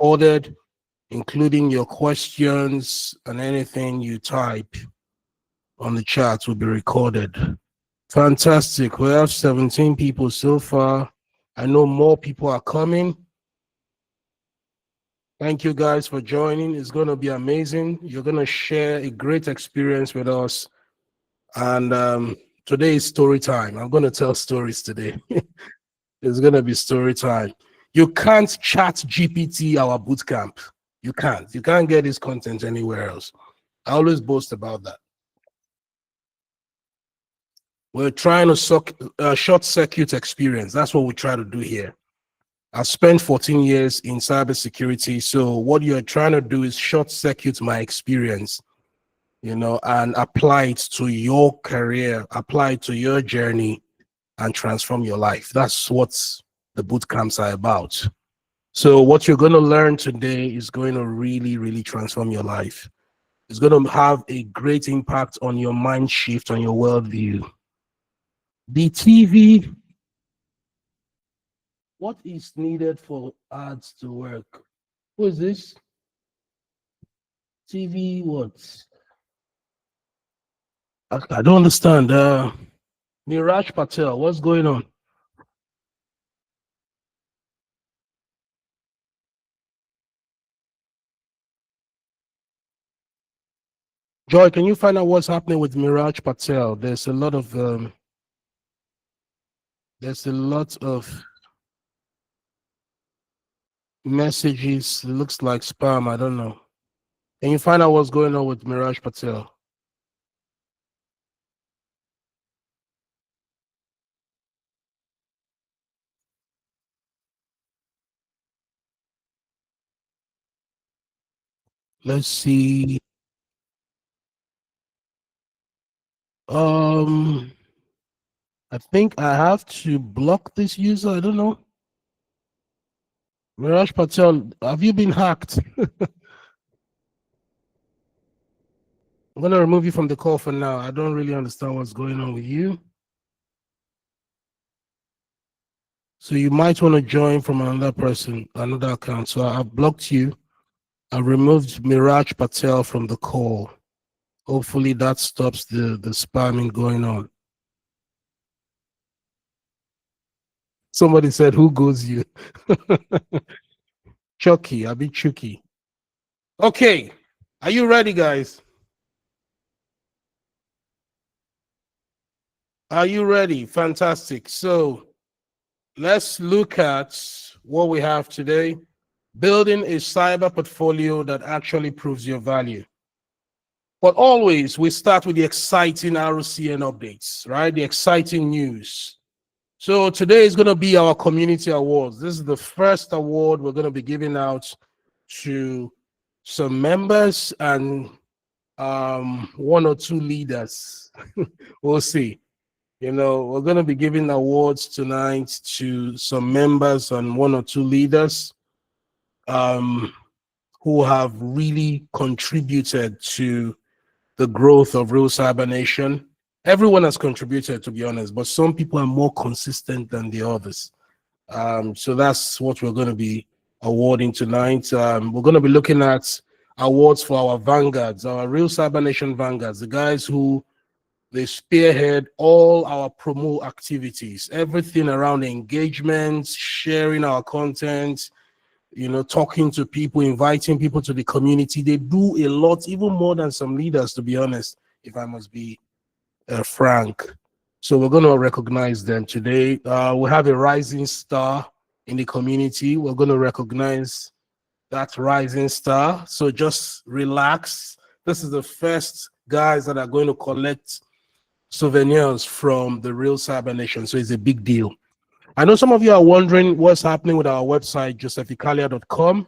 recorded, including your questions and anything you type on the chat will be recorded. Fantastic. We have 17 people so far. I know more people are coming. Thank you guys for joining. It's going to be amazing. You're going to share a great experience with us. And today is story time. I'm going to tell stories today. It's going to be story time. You can't chat GPT our bootcamp. You can't. You can't get this content anywhere else. I always boast about that. We're trying to short circuit experience. That's what we try to do here. I've spent 14 years in cybersecurity. So what you're trying to do is short circuit my experience, you know, and apply it to your career, apply it to your journey and transform your life. That's what the boot camps are about. So what you're going to learn today is going to really, really transform your life. It's going to have a great impact on your mind shift, on your worldview. The TV, what is needed for ads to work? Who is this? TV what? I don't understand. Miraj Patel, what's going on? Joy, can you find out what's happening with Miraj Patel? There's a lot of messages. It looks like spam. I don't know. Can you find out what's going on with Miraj Patel? Let's see. I think I have to block this user. I don't know. Miraj Patel, have you been hacked? I'm going to remove you from the call for now. I don't really understand what's going on with you. So you might want to join from another person, another account. So I've blocked you. I removed Miraj Patel from the call. Hopefully that stops the spamming going on. Somebody said, who goes you? Chucky, I'll be Chucky. Okay, are you ready, guys? Are you ready? Fantastic. So let's look at what we have today. Building a cyber portfolio that actually proves your value. But always, we start with the exciting RCN updates, right? The exciting news. So today is going to be our community awards. This is the first award we're going to be giving out to some members and one or two leaders. We'll see. You know, we're going to be giving awards tonight to some members and one or two leaders who have really contributed to the growth of Real Cyber Nation. Everyone has contributed, to be honest, but some people are more consistent than the others. So that's what we're going to be awarding tonight. We're going to be looking at awards for our vanguards, our Real Cyber Nation vanguards, the guys who they spearhead all our promo activities, everything around engagement, sharing our content, you know, talking to people, inviting people to the community. They do a lot, even more than some leaders, to be honest, if I must be frank. So we're going to recognize them today. We have a rising star in the community. We're going to recognize that rising star. So just relax. This is the first guys that are going to collect souvenirs from the Real Cyber Nation. So it's a big deal. I know some of you are wondering what's happening with our website, josephicalia.com.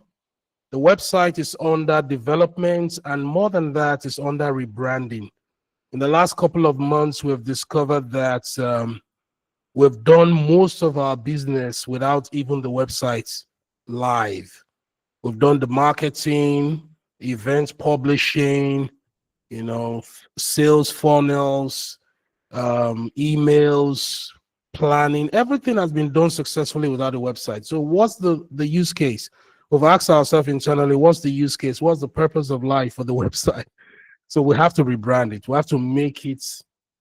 The website is under development, and more than that, it's under rebranding. In the last couple of months, we've discovered that we've done most of our business without even the website live. We've done the marketing, event publishing, you know, sales funnels, emails, planning. Everything has been done successfully without a website. So what's the use case? we've asked ourselves internally, what's the use case? What's the purpose of life for the website? So we have to rebrand it. We have to make it,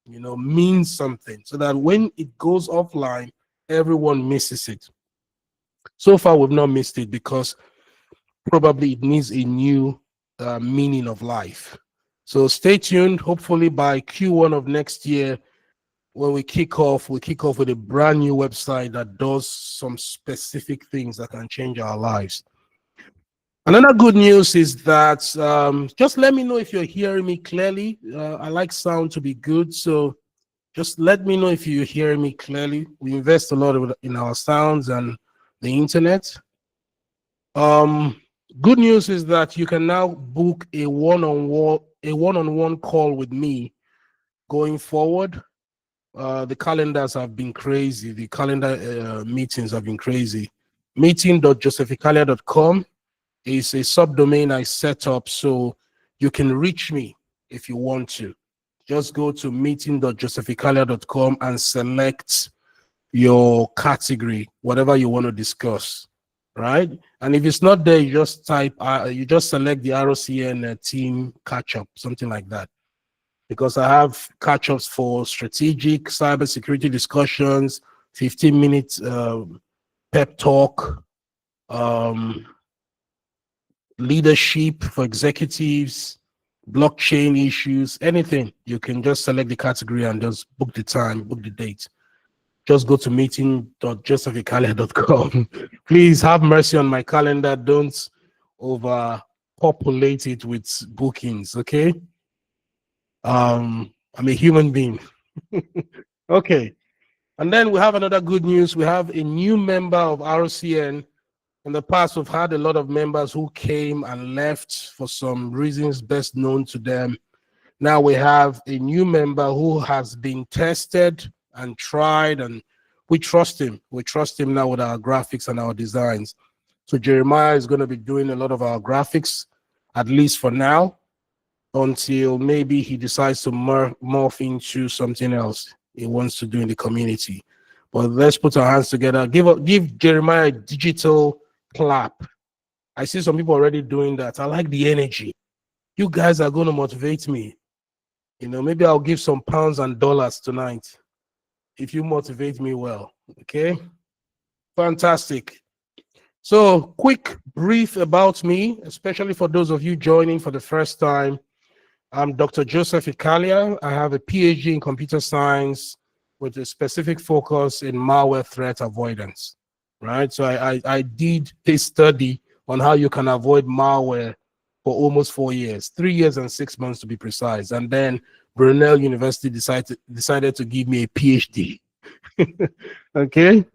mean something so that when it goes offline, everyone misses it. So far, we've not missed it because probably it needs a new meaning of life. So stay tuned. Hopefully by Q1 of next year, when we kick off with a brand new website that does some specific things that can change our lives. Another good news is that just let me know if you're hearing me clearly. I like sound to be good, so just let me know if you're hearing me clearly. We invest a lot in our sounds and the internet. Good news is that you can now book a one-on-one call with me going forward. The calendars have been crazy. The calendar meetings have been crazy. Meeting.josephicalia.com is a subdomain I set up so you can reach me if you want to. Just go to meeting.josephicalia.com and select your category, whatever you want to discuss, right? And if it's not there, you just you just select the RCN team catch-up, something like that. Because I have catch-ups for strategic cybersecurity discussions, 15-minute pep talk, leadership for executives, blockchain issues, anything. You can just select the category and just book the time, book the date. Just go to meeting.josephicalia.com. Please have mercy on my calendar. Don't overpopulate it with bookings, okay? I'm a human being. Okay. And then we have another good news. We have a new member of RCN. In the past, we've had a lot of members who came and left for some reasons best known to them. Now we have a new member who has been tested and tried, and we trust him. We trust him now with our graphics and our designs. So Jeremiah is going to be doing a lot of our graphics, at least for now, until maybe he decides to morph into something else he wants to do in the community. But let's put our hands together. Give Jeremiah a digital clap. I see some people already doing that. I like the energy. You guys are going to motivate me. Maybe I'll give some pounds and dollars tonight if you motivate me well. Okay? Fantastic. So, quick brief about me, especially for those of you joining for the first time. I'm Dr. Joseph Ikhalia. I have a PhD in computer science with a specific focus in malware threat avoidance, right? So I did a study on how you can avoid malware for almost 4 years, 3 years and 6 months to be precise. And then Brunel University decided to give me a PhD. Okay?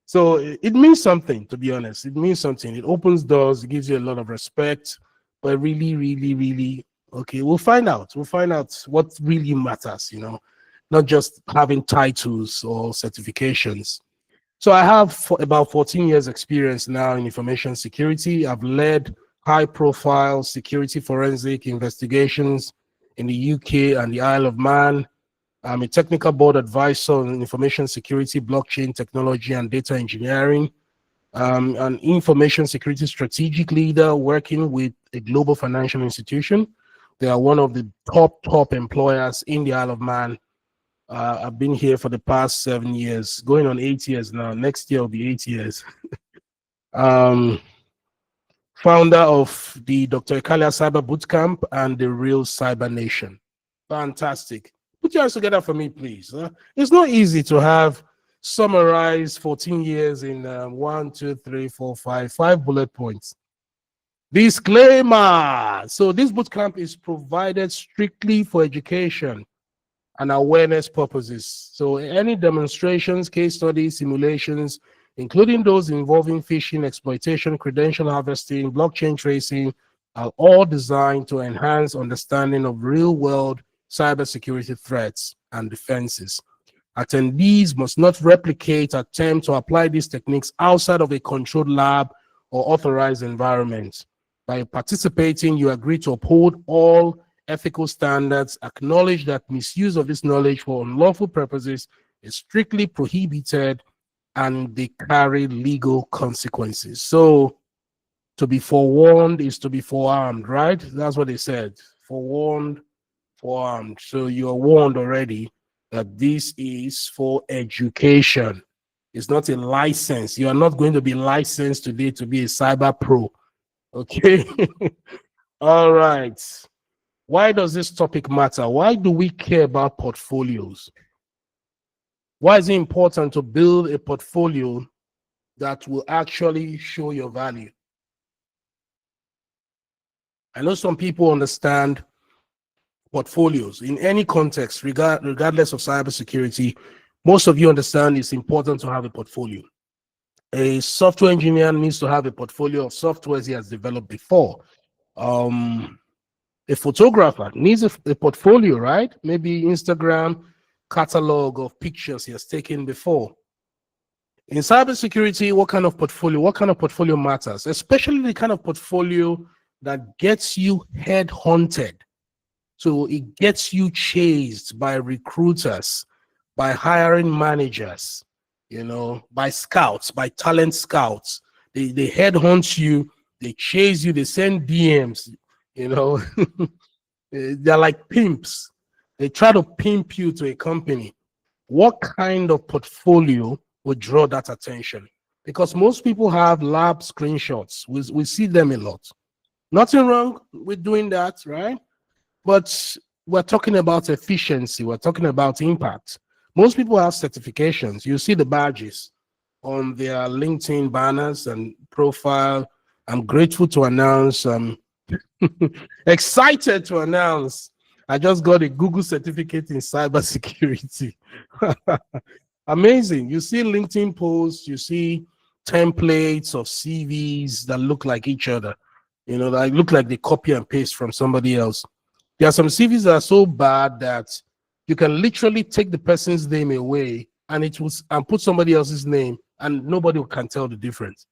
So it means something, to be honest. It means something. It opens doors. It gives you a lot of respect. But really, really, really, okay, we'll find out. We'll find out what really matters, not just having titles or certifications. So I have about 14 years experience now in information security. I've led high-profile security forensic investigations in the UK and the Isle of Man. I'm a technical board advisor on information security, blockchain technology, and data engineering. An information security strategic leader working with a global financial institution. They are one of the top employers in the Isle of Man. I've been here for the past 7 years, going on 8 years now. Next year will be 8 years. Founder of the Dr. Ikhalia Cyber Bootcamp and the Real Cyber Nation. Fantastic. Put your hands together for me, please. It's not easy to have summarized 14 years in 1, 2, 3, 4, 5 bullet points. Disclaimer. So this bootcamp is provided strictly for education and awareness purposes. So any demonstrations, case studies, simulations, including those involving phishing, exploitation, credential harvesting, blockchain tracing, are all designed to enhance understanding of real-world cybersecurity threats and defenses. Attendees must not replicate, attempt to apply these techniques outside of a controlled lab or authorized environment. By participating, you agree to uphold all ethical standards, acknowledge that misuse of this knowledge for unlawful purposes is strictly prohibited, and they carry legal consequences. So To be forewarned is to be forearmed, right? That's what they said. Forewarned, forearmed. So you're warned already that this is for education. It's not a license. You are not going to be licensed today to be a cyber pro. Okay. All right. Why does this topic matter? Why do we care about portfolios? Why is it important to build a portfolio that will actually show your value? I know some people understand portfolios in any context, regardless of cybersecurity. Most of you understand it's important to have a portfolio. A software engineer needs to have a portfolio of softwares he has developed before. A photographer needs a portfolio, right? Maybe Instagram catalog of pictures he has taken before. In cybersecurity, what kind of portfolio matters? Especially the kind of portfolio that gets you head-hunted. So it gets you chased by recruiters, by hiring managers, by scouts, by talent scouts. They headhunt you, they chase you, they send DMs, they're like pimps. They try to pimp you to a company. What kind of portfolio would draw that attention? Because most people have lab screenshots. We see them a lot. Nothing wrong with doing that, right? But we're talking about efficiency. We're talking about impact. Most people have certifications. You see the badges on their LinkedIn banners and profile. I'm grateful to announce, excited to announce, I just got a Google certificate in cybersecurity. Amazing. You see LinkedIn posts, you see templates of CVs that look like each other, that look like they copy and paste from somebody else. There are some CVs that are so bad that you can literally take the person's name away and put somebody else's name and nobody can tell the difference.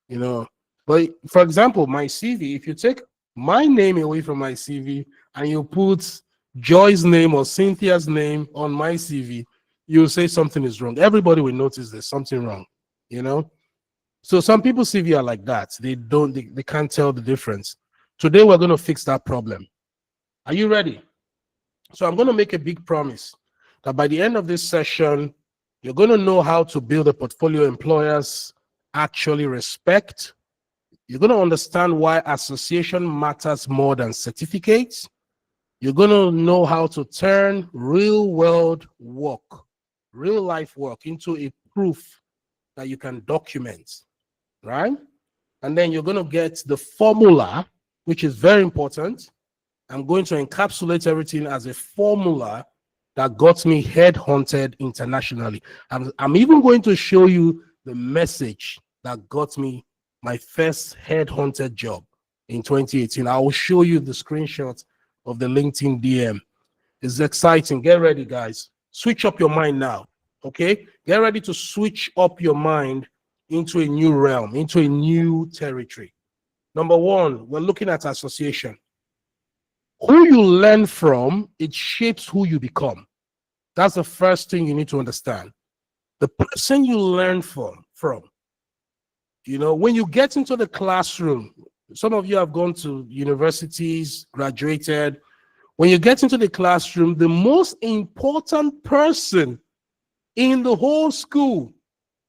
But for example, my CV, if you take my name away from my CV and you put Joy's name or Cynthia's name on my CV, you'll say something is wrong. Everybody will notice there's something wrong, So some people's CV are like that. They can't tell the difference. Today, we're going to fix that problem. Are you ready? So I'm going to make a big promise that by the end of this session, you're going to know how to build a portfolio employers actually respect. You're going to understand why association matters more than certificates. You're going to know how to turn real world work, real life work into a proof that you can document, right? And then you're going to get the formula, which is very important. I'm going to encapsulate everything as a formula that got me headhunted internationally. I'm even going to show you the message that got me my first headhunted job in 2018. I will show you the screenshot of the LinkedIn DM. It's exciting. Get ready, guys. Switch up your mind now, okay? Get ready to switch up your mind into a new realm, into a new territory. Number one, we're looking at association. Who you learn from, it shapes who you become. That's the first thing you need to understand. The person you learn from, when you get into the classroom, some of you have gone to universities, graduated. When you get into the classroom, the most important person in the whole school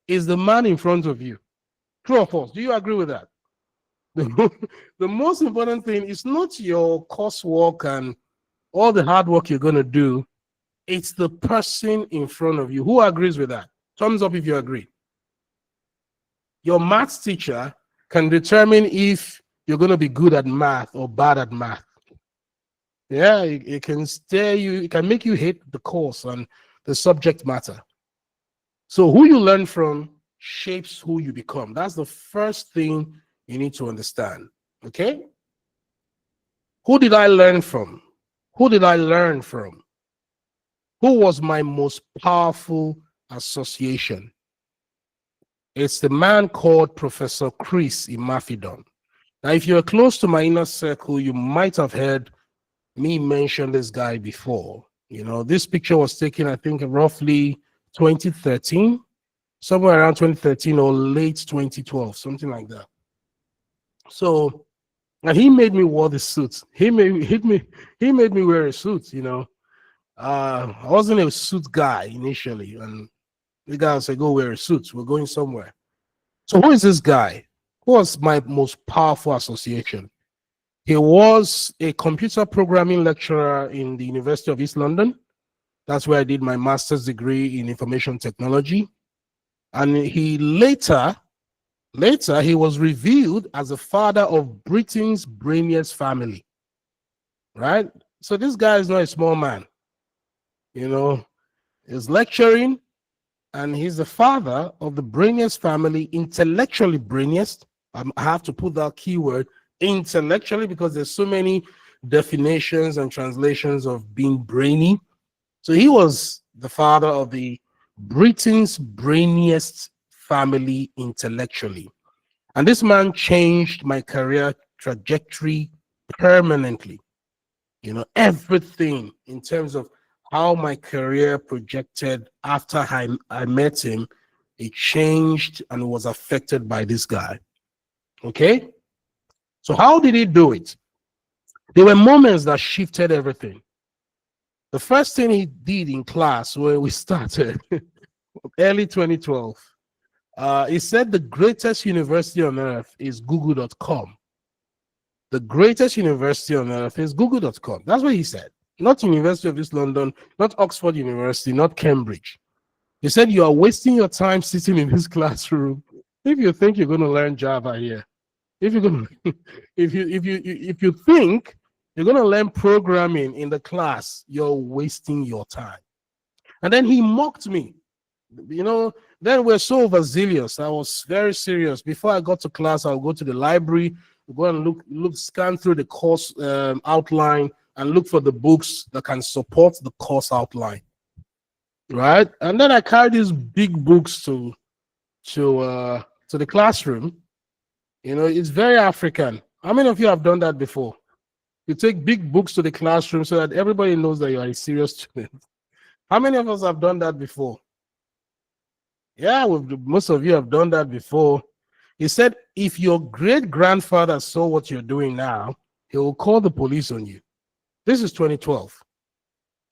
is the man in front of you. True or false? Do you agree with that? The most important thing is not your coursework and all the hard work you're going to do. It's the person in front of you. Who agrees with that? Thumbs up if you agree. Your maths teacher can determine if you're going to be good at math or bad at math. Yeah, it can steer you, it can make you hate the course and the subject matter. So who you learn from shapes who you become. That's the first thing you need to understand, okay? Who did I learn from? Who did I learn from? Who was my most powerful association? It's the man called Professor Chris Imafidon. Now, if you're close to my inner circle, you might have heard me mention this guy before. This picture was taken, I think, roughly 2013, somewhere around 2013 or late 2012, something like that. So, and he made me wear the suit. He made me wear a suit, you know. I wasn't a suit guy initially, and the guy said, "Go wear a suit. We're going somewhere." So who is this guy? Who was my most powerful association? He was a computer programming lecturer in the University of East London. That's where I did my master's degree in information technology. And he later he was revealed as the father of Britain's brainiest family, right? So this guy is not a small man, you know. He's lecturing, and he's the father of the brainiest family, intellectually brainiest. I have to put that keyword intellectually because there's so many definitions and translations of being brainy. So he was the father of the Britain's brainiest family intellectually. And this man changed my career trajectory permanently. You know, everything in terms of how my career projected after I met him, it changed and was affected by this guy. Okay? So how did he do it? There were moments that shifted everything. The first thing he did in class when we started, early 2012, he said the greatest university on earth is google.com. The greatest university on earth is google.com. That's what he said. Not University of East London, not Oxford University, not Cambridge. He said you are wasting your time sitting in this classroom if you think you're going to learn Java here. If you're going to, if you think you're going to learn programming in the class, you're wasting your time. And then he mocked me. You know, then we're so overzealous. I was very serious. Before I got to class, I'll go to the library, go and scan through the course outline and look for the books that can support the course outline. Right? And then I carry these big books to the classroom. You know, it's very African. How many of you have done that before? You take big books to the classroom so that everybody knows that you are a serious student. How many of us have done that before? Yeah, most of you have done that before. He said, if your great-grandfather saw what you're doing now, he will call the police on you. This is 2012.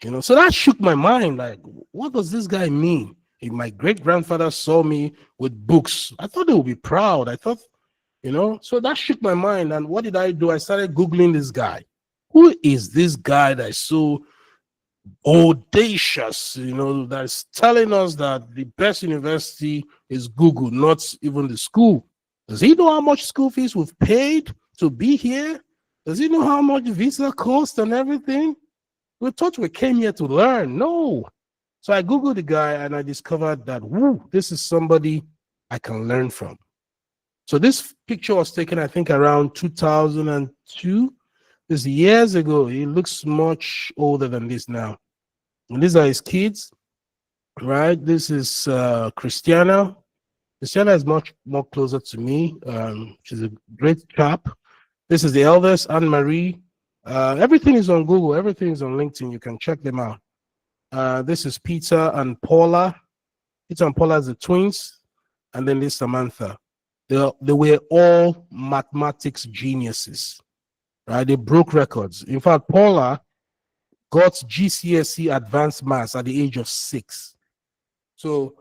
You know, so that shook my mind. Like, what does this guy mean? If my great-grandfather saw me with books, I thought they would be proud. I thought, you know, so that shook my mind. And what did I do? I started Googling this guy. Who is this guy that is so audacious, you know, that's telling us that the best university is Google, not even the school? Does he know how much school fees we've paid to be here? Does he know how much visa cost and everything? We thought we came here to learn. No. So I Googled the guy and I discovered that, woo, this is somebody I can learn from. So this picture was taken, I think, around 2002. This years ago. He looks much older than this now. And these are his kids, right? This is Christiana. Christiana is much more closer to me. She's a great chap. This is the eldest, Anne-Marie. Everything is on Google. Everything is on LinkedIn. You can check them out. This is Peter and Paula. Peter and Paula are the twins. And then this Samantha. They were all mathematics geniuses, right? They broke records. In fact, Paula got GCSE advanced maths at the age of 6. So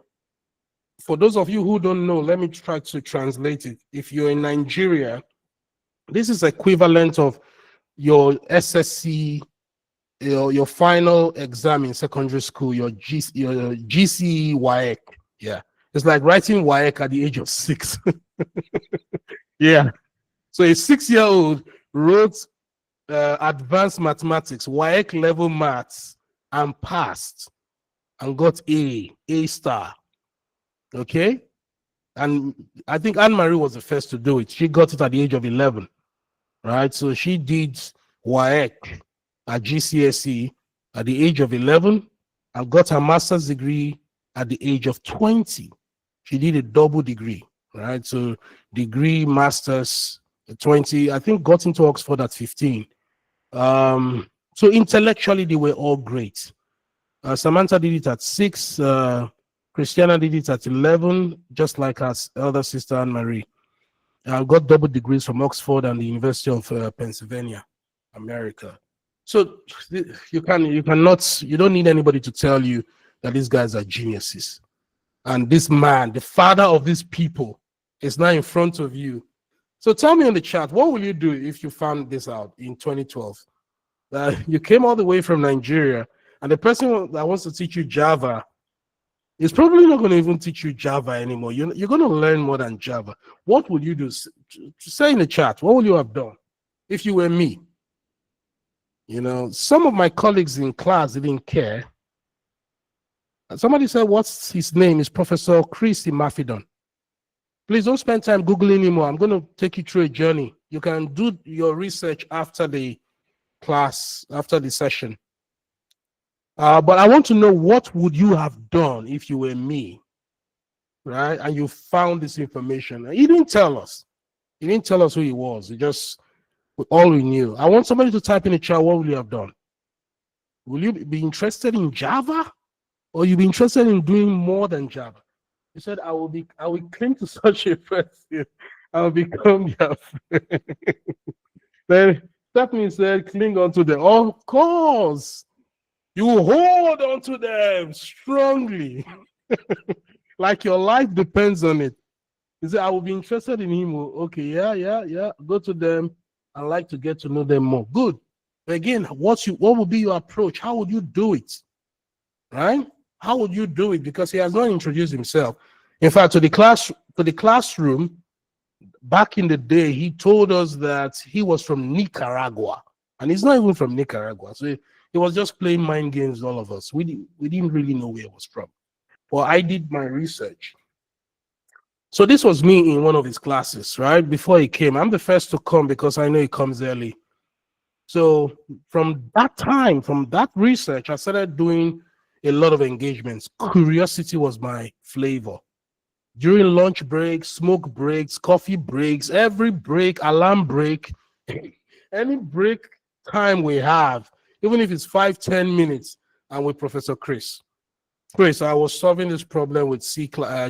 for those of you who don't know, let me try to translate it. If you're in Nigeria, this is equivalent of your SSC, your final exam in secondary school, your GCE WAEC. Yeah. It's like writing WAEC at the age of 6. Yeah. So a 6-year-old wrote advanced mathematics, WAEC level maths, and passed and got A star. Okay. And I think Anne-Marie was the first to do it. She got it at the age of 11. Right. So she did WAEC at GCSE at the age of 11 and got her master's degree at the age of 20. She did a double degree, right? So degree, master's at 20, I think got into Oxford at 15. So intellectually, they were all great. Samantha did it at 6. Christiana did it at 11, just like her elder sister Anne-Marie. I got double degrees from Oxford and the University of Pennsylvania, America. So you don't need anybody to tell you that these guys are geniuses. And this man, the father of these people, is now in front of you. So tell me in the chat, what will you do if you found this out in 2012? You came all the way from Nigeria, and the person that wants to teach you Java is probably not going to even teach you Java anymore. You're going to learn more than Java. What would you do? Say in the chat, what would you have done if you were me? You know, some of my colleagues in class didn't care. Somebody said, what's his name? Is Professor Chris Imafidon. Please don't spend time Googling him more. I'm going to take you through a journey. You can do your research after the class, after the session. But I want to know, what would you have done if you were me, right? And you found this information. He didn't tell us. He didn't tell us who he was. He just, all we knew. I want somebody to type in the chat, what will you have done? Will you be interested in Java? Or you be interested in doing more than Java? He said, I will cling to such a person. I will become their friend. Then Stephanie said, cling on to them. Of course. You hold on to them strongly. Like your life depends on it. He said, I will be interested in him. Okay, yeah. Go to them. I like to get to know them more. Good. But again, what would be your approach? How would you do it? Right? How would you do it? Because he has not introduced himself. In fact, to the classroom, back in the day, he told us that he was from Nicaragua. And he's not even from Nicaragua. So he was just playing mind games with all of us. We didn't really know where he was from. Well, I did my research. So this was me in one of his classes, right? Before he came. I'm the first to come because I know he comes early. So from that time, from that research, I started doing a lot of engagements. Curiosity was my flavor. During lunch breaks, smoke breaks, coffee breaks, every break, alarm break, any break time we have, even if it's 5-10 minutes, I'm with Professor Chris. Chris, I was solving this problem with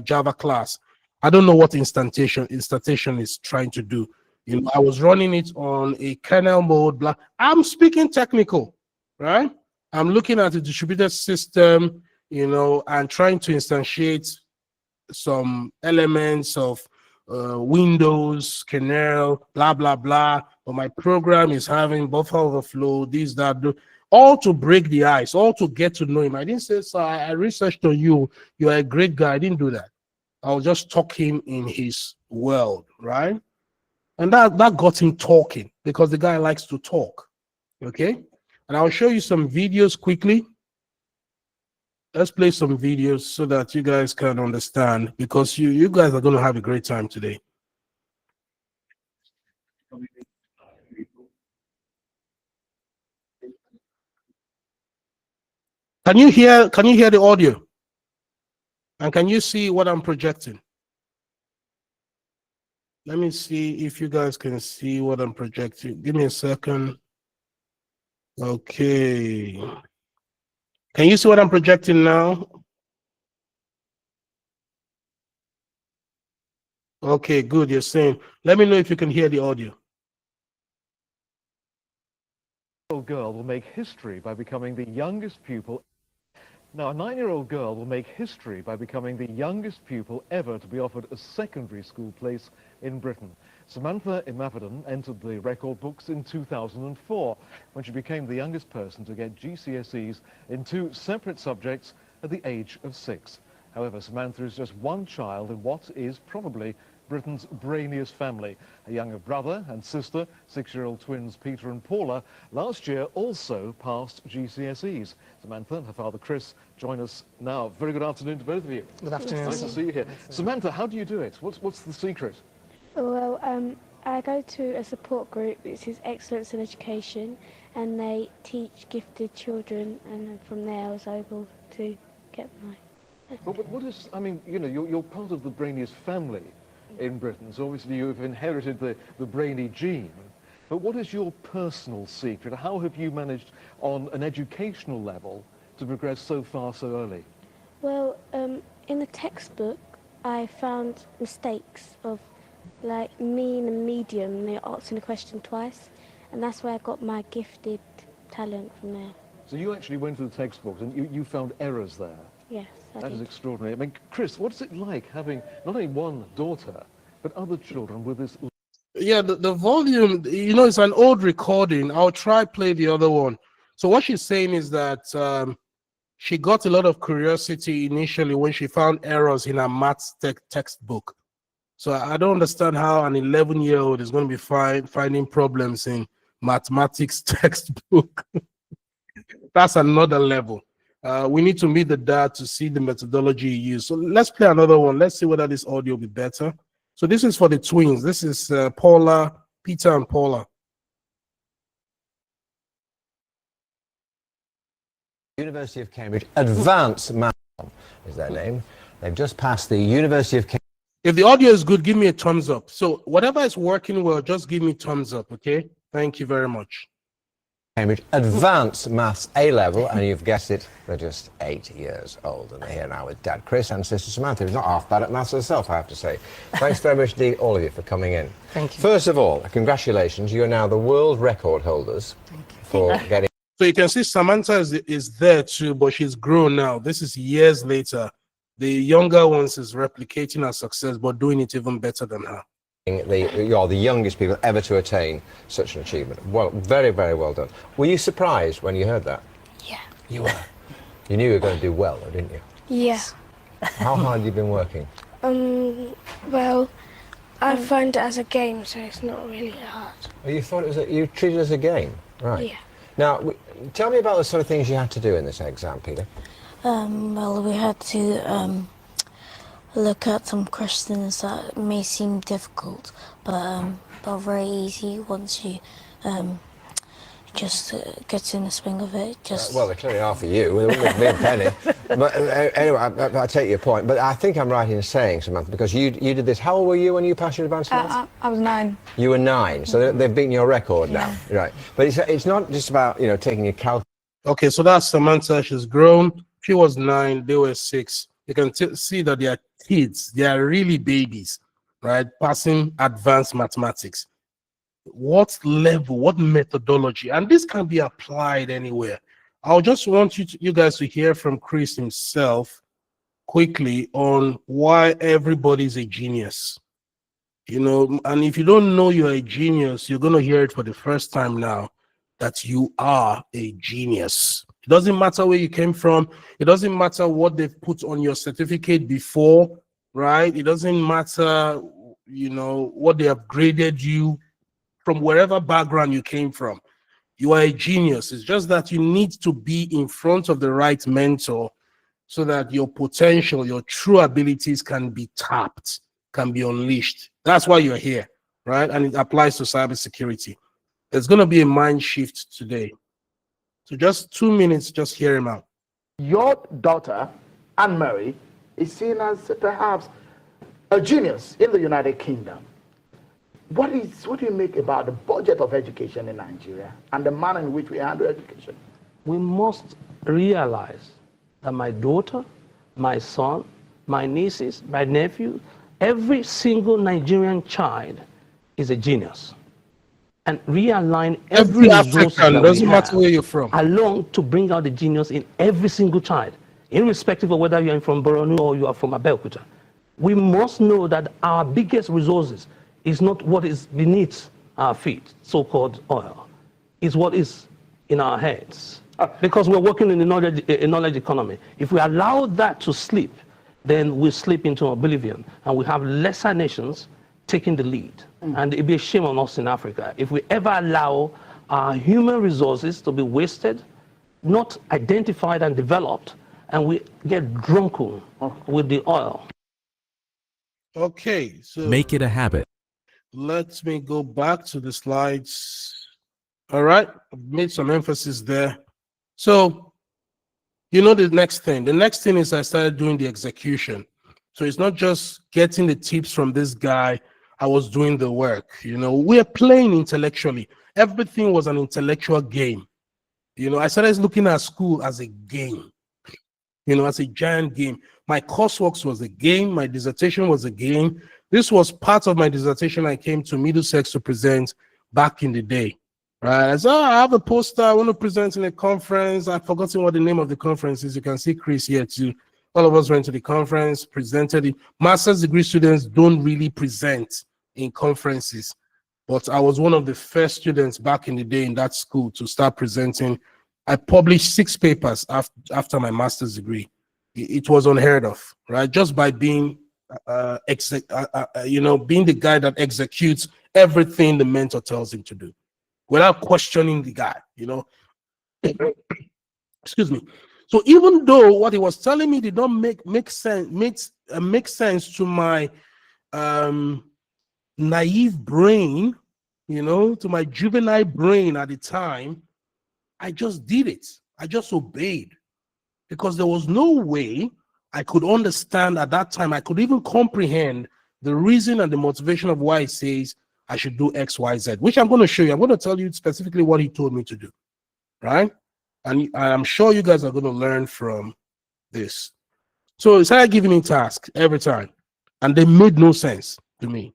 Java class. I don't know what instantation is trying to do. You know, I was running it on a kernel mode. I'm speaking technical, right? I'm looking at a distributed system, you know, and trying to instantiate some elements of Windows, kernel, blah, blah, blah. But my program is having buffer overflow, this, that, all to break the ice, all to get to know him. I didn't say, so I researched on you. You're a great guy. I didn't do that. I was just talking in his world, right? And that got him talking because the guy likes to talk. Okay. And I'll show you some videos quickly. Let's play some videos so that you guys can understand, because you guys are going to have a great time today. Can you hear the audio? And can you see what I'm projecting? Let me see if you guys can see what I'm projecting. Give me a second. Okay. Can you see what I'm projecting now? Okay, good. You're saying. Let me know if you can hear the audio. Girl will make history by becoming the youngest pupil. Now, a 9-year-old girl will make history by becoming the youngest pupil ever to be offered a secondary school place in Britain. Samantha Imafidon entered the record books in 2004 when she became the youngest person to get GCSEs in 2 separate subjects at the age of 6. However, Samantha is just one child in what is probably Britain's brainiest family. A younger brother and sister, 6-year-old twins Peter and Paula, last year also passed GCSEs. Samantha and her father Chris join us now. Very good afternoon to both of you. Good afternoon. Nice to see you here. Samantha, how do you do it? What's the secret? Well, I go to a support group which is Excellence in Education, and they teach gifted children, and from there I was able to get my... But what is, I mean, you know, you're part of the brainiest family in Britain, so obviously you've inherited the brainy gene. But what is your personal secret? How have you managed on an educational level to progress so far so early? Well, in the textbook I found mistakes of like mean and medium. They're asking a question twice, and that's where I got my gifted talent from there. So you actually went to the textbooks and you found errors there. Yes, I That is did. extraordinary. I mean, Chris, what's it like having not only one daughter, but other children with this? Yeah, the volume, you know, it's an old recording. I'll try play the other one. So what she's saying is that she got a lot of curiosity initially when she found errors in her maths textbook. So I don't understand how an 11-year-old is going to be finding problems in mathematics textbook. That's another level. We need to meet the dad to see the methodology used. So let's play another one. Let's see whether this audio will be better. So this is for the twins. This is Paula, Peter and Paula. University of Cambridge Advanced Math is their name. They've just passed the University of Cambridge. If the audio is good, give me a thumbs up. So whatever is working well, just give me thumbs up, okay? Thank you very much. Cambridge Advanced Maths A-level, and you've guessed it, they're just 8 years old, and they're here now with Dad Chris and Sister Samantha, who's not half bad at maths herself, I have to say. Thanks very much indeed, all of you, for coming in. Thank you. First of all, congratulations, you are now the world record holders for getting... So you can see Samantha is there too, but she's grown now. This is years later. The younger ones is replicating her success, but doing it even better than her. You're the youngest people ever to attain such an achievement. Well, very, very well done. Were you surprised when you heard that? Yeah. You were. You knew you were going to do well, though, didn't you? Yeah. How hard have you been working? Well, I find it as a game, so it's not really hard. Oh, you thought it was you treated it as a game, right? Yeah. Now, tell me about the sort of things you had to do in this exam, Peter. Well, we had to look at some questions that may seem difficult, but very easy once you just get in the swing of it. Well, they clearly are for you, with me and Penny. But anyway, I take your point. But I think I'm right in saying, Samantha, because you did this. How old were you when you passed your advanced maths? I was 9. You were 9, so they've beaten your record now, right? But it's not just about taking your calculus. Okay, so that's Samantha. She's grown. She was 9. They were 6. You can see that they are kids. They are really babies, right? Passing advanced mathematics. What level? What methodology? And this can be applied anywhere. I'll just want you guys to hear from Chris himself quickly on why everybody's a genius. And if you don't know you're a genius, you're going to hear it for the first time now, that you are a genius. It doesn't matter where you came from. It doesn't matter what they've put on your certificate before, right? It doesn't matter, what they have graded you from, wherever background you came from. You are a genius. It's just that you need to be in front of the right mentor so that your potential, your true abilities can be tapped, can be unleashed. That's why you're here, right? And it applies to cybersecurity. There's going to be a mind shift today. So just 2 minutes, just hear him out. Your daughter, Anne-Marie, is seen as perhaps a genius in the United Kingdom. What do you make about the budget of education in Nigeria and the manner in which we handle education? We must realize that my daughter, my son, my nieces, my nephew, every single Nigerian child is a genius. And realign every resource that doesn't matter where you're from, along to bring out the genius in every single child, irrespective of whether you're from Borno or you are from Abeokuta. We must know that our biggest resources is not what is beneath our feet, so-called oil, is what is in our heads. Because we're working in a knowledge economy. If we allow that to sleep, then we slip into oblivion, and we have lesser nations taking the lead. And it'd be a shame on us in Africa if we ever allow our human resources to be wasted, not identified and developed, and we get drunken with the oil. Okay, so make it a habit. Let me go back to the slides. All right, I've made some emphasis there. So, the next thing. The next thing is I started doing the execution. So it's not just getting the tips from this guy. I was doing the work. We're playing intellectually. Everything was an intellectual game. I started looking at school as a game, as a giant game. My coursework was a game. My dissertation was a game. This was part of my dissertation I came to Middlesex to present back in the day. Right? I said, oh, I have a poster, I want to present in a conference. I've forgotten what the name of the conference is. You can see Chris here too. All of us went to the conference, presented it. Master's degree students don't really present in conferences, but I was one of the first students back in the day in that school to start presenting. I published 6 papers after my master's degree. It was unheard of, right? Just by being, being the guy that executes everything the mentor tells him to do, without questioning the guy, Excuse me. So even though what he was telling me did not make sense to my naive brain, to my juvenile brain at the time, I just did it. I just obeyed, because there was no way I could understand at that time. I could even comprehend the reason and the motivation of why he says I should do X, Y, Z, which I'm going to show you. I'm going to tell you specifically what he told me to do, right? And I'm sure you guys are going to learn from this. So he started giving me tasks every time, and they made no sense to me.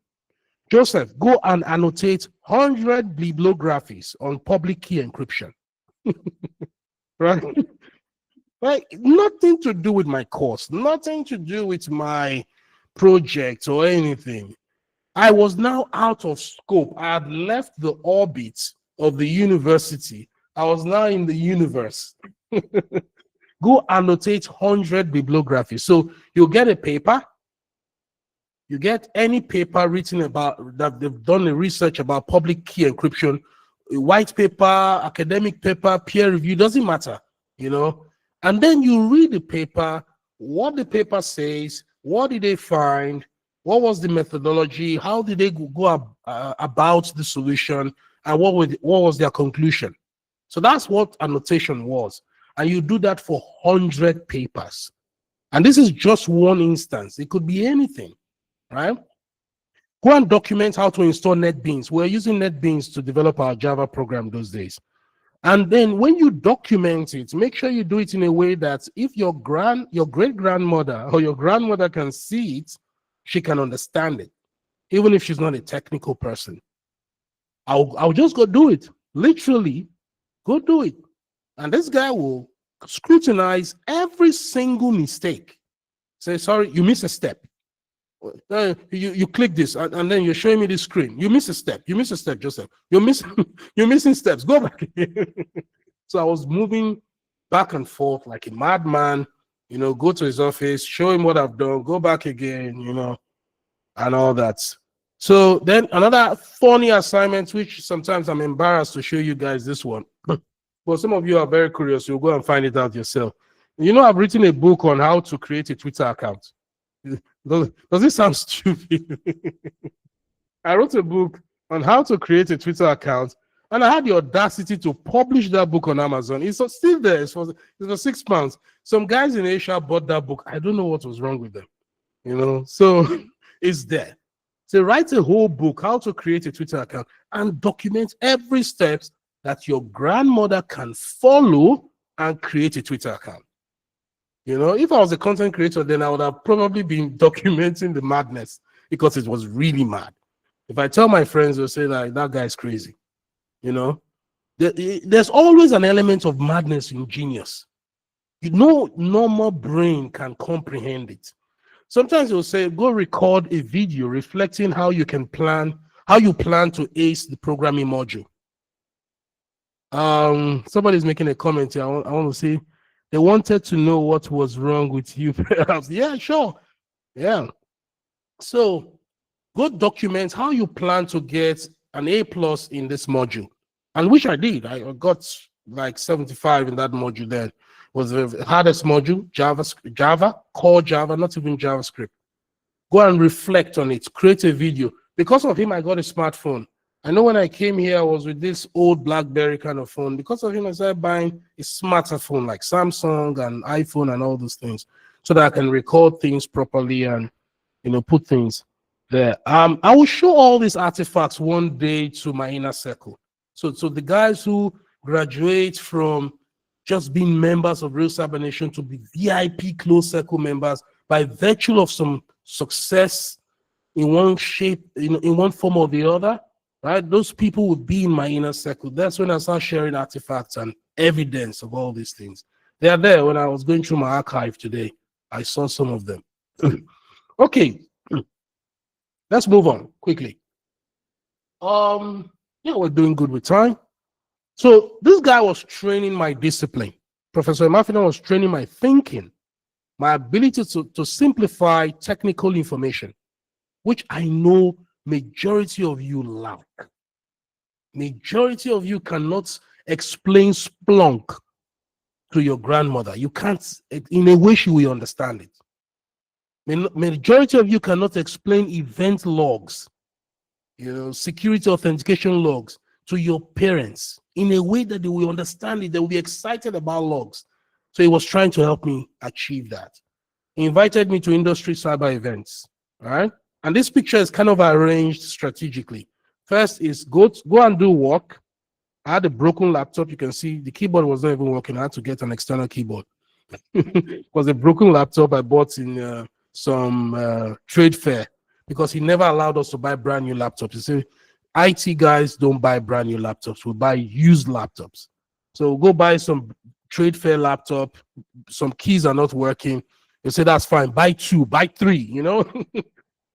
Joseph, go and annotate 100 bibliographies on public key encryption. Right? Like, nothing to do with my course, nothing to do with my project or anything. I was now out of scope. I had left the orbit of the university. I was now in the universe. Go annotate 100 bibliographies. So you'll get a paper. You get any paper written about that they've done the research about public key encryption, a white paper, academic paper, peer review, doesn't matter, And then you read the paper, what the paper says, what did they find, what was the methodology, how did they go about the solution, and what was their conclusion. So that's what annotation was. And you do that for 100 papers. And this is just one instance. It could be anything, right? Go and document how to install NetBeans. We're using NetBeans to develop our Java program those days. And then when you document it, make sure you do it in a way that if your great-grandmother or your grandmother can see it, she can understand it, even if she's not a technical person. I'll just go do it. Literally, go do it. And this guy will scrutinize every single mistake. Say, sorry, you missed a step. You click this, and then you're showing me this screen. You missed a step. You missed a step, Joseph. You're missing steps. Go back. So I was moving back and forth like a madman, go to his office, show him what I've done, go back again, and all that. So then another funny assignment, which sometimes I'm embarrassed to show you guys this one. But some of you are very curious. You'll go and find it out yourself. I've written a book on how to create a Twitter account. Does it sound stupid? I wrote a book on how to create a Twitter account, and I had the audacity to publish that book on Amazon. It's still there. It's for £6. Some guys in Asia bought that book. I don't know what was wrong with them. So it's there. So write a whole book, how to create a Twitter account, and document every step that your grandmother can follow and create a Twitter account. If I was a content creator, then I would have probably been documenting the madness, because it was really mad. If I tell my friends, they'll say that guy's crazy. There's always an element of madness in genius. Normal brain can comprehend it. Sometimes you'll say, go record a video reflecting how you plan to ace the programming module. Somebody's making a comment here. I want to say they wanted to know what was wrong with you, perhaps. Yeah, sure. Yeah. So go document how you plan to get an A+ in this module, and which I did. I got like 75 in that module. Then was the hardest module, Java, core Java, not even JavaScript. Go and reflect on it. Create a video. Because of him, I got a smartphone. I know when I came here, I was with this old BlackBerry kind of phone. Because of him, I started buying a smarter phone like Samsung and iPhone and all those things, so that I can record things properly and put things there. I will show all these artifacts one day to my inner circle. So the guys who graduate from just being members of Real Cyber Nation to be VIP close circle members by virtue of some success in one shape, in one form or the other, right? Those people would be in my inner circle. That's when I start sharing artifacts and evidence of all these things. They are there. When I was going through my archive today, I saw some of them. Okay, let's move on quickly. Yeah, we're doing good with time. So this guy was training my discipline. Professor Emafina was training my thinking, my ability to simplify technical information, which I know majority of you lack. Majority of you cannot explain Splunk to your grandmother. You can't, in a way she will understand it. Majority of you cannot explain event logs, security authentication logs to your parents in a way that they will understand it. They will be excited about logs. So he was trying to help me achieve that. He invited me to industry cyber events, all right? And this picture is kind of arranged strategically. First is go and do work. I had a broken laptop. You can see the keyboard was not even working. I had to get an external keyboard. It was a broken laptop I bought in some trade fair because he never allowed us to buy brand new laptops. You see, IT guys don't buy brand new laptops. We buy used laptops. So go buy some trade fair laptop. Some keys are not working. You say, that's fine. Buy 2, buy 3,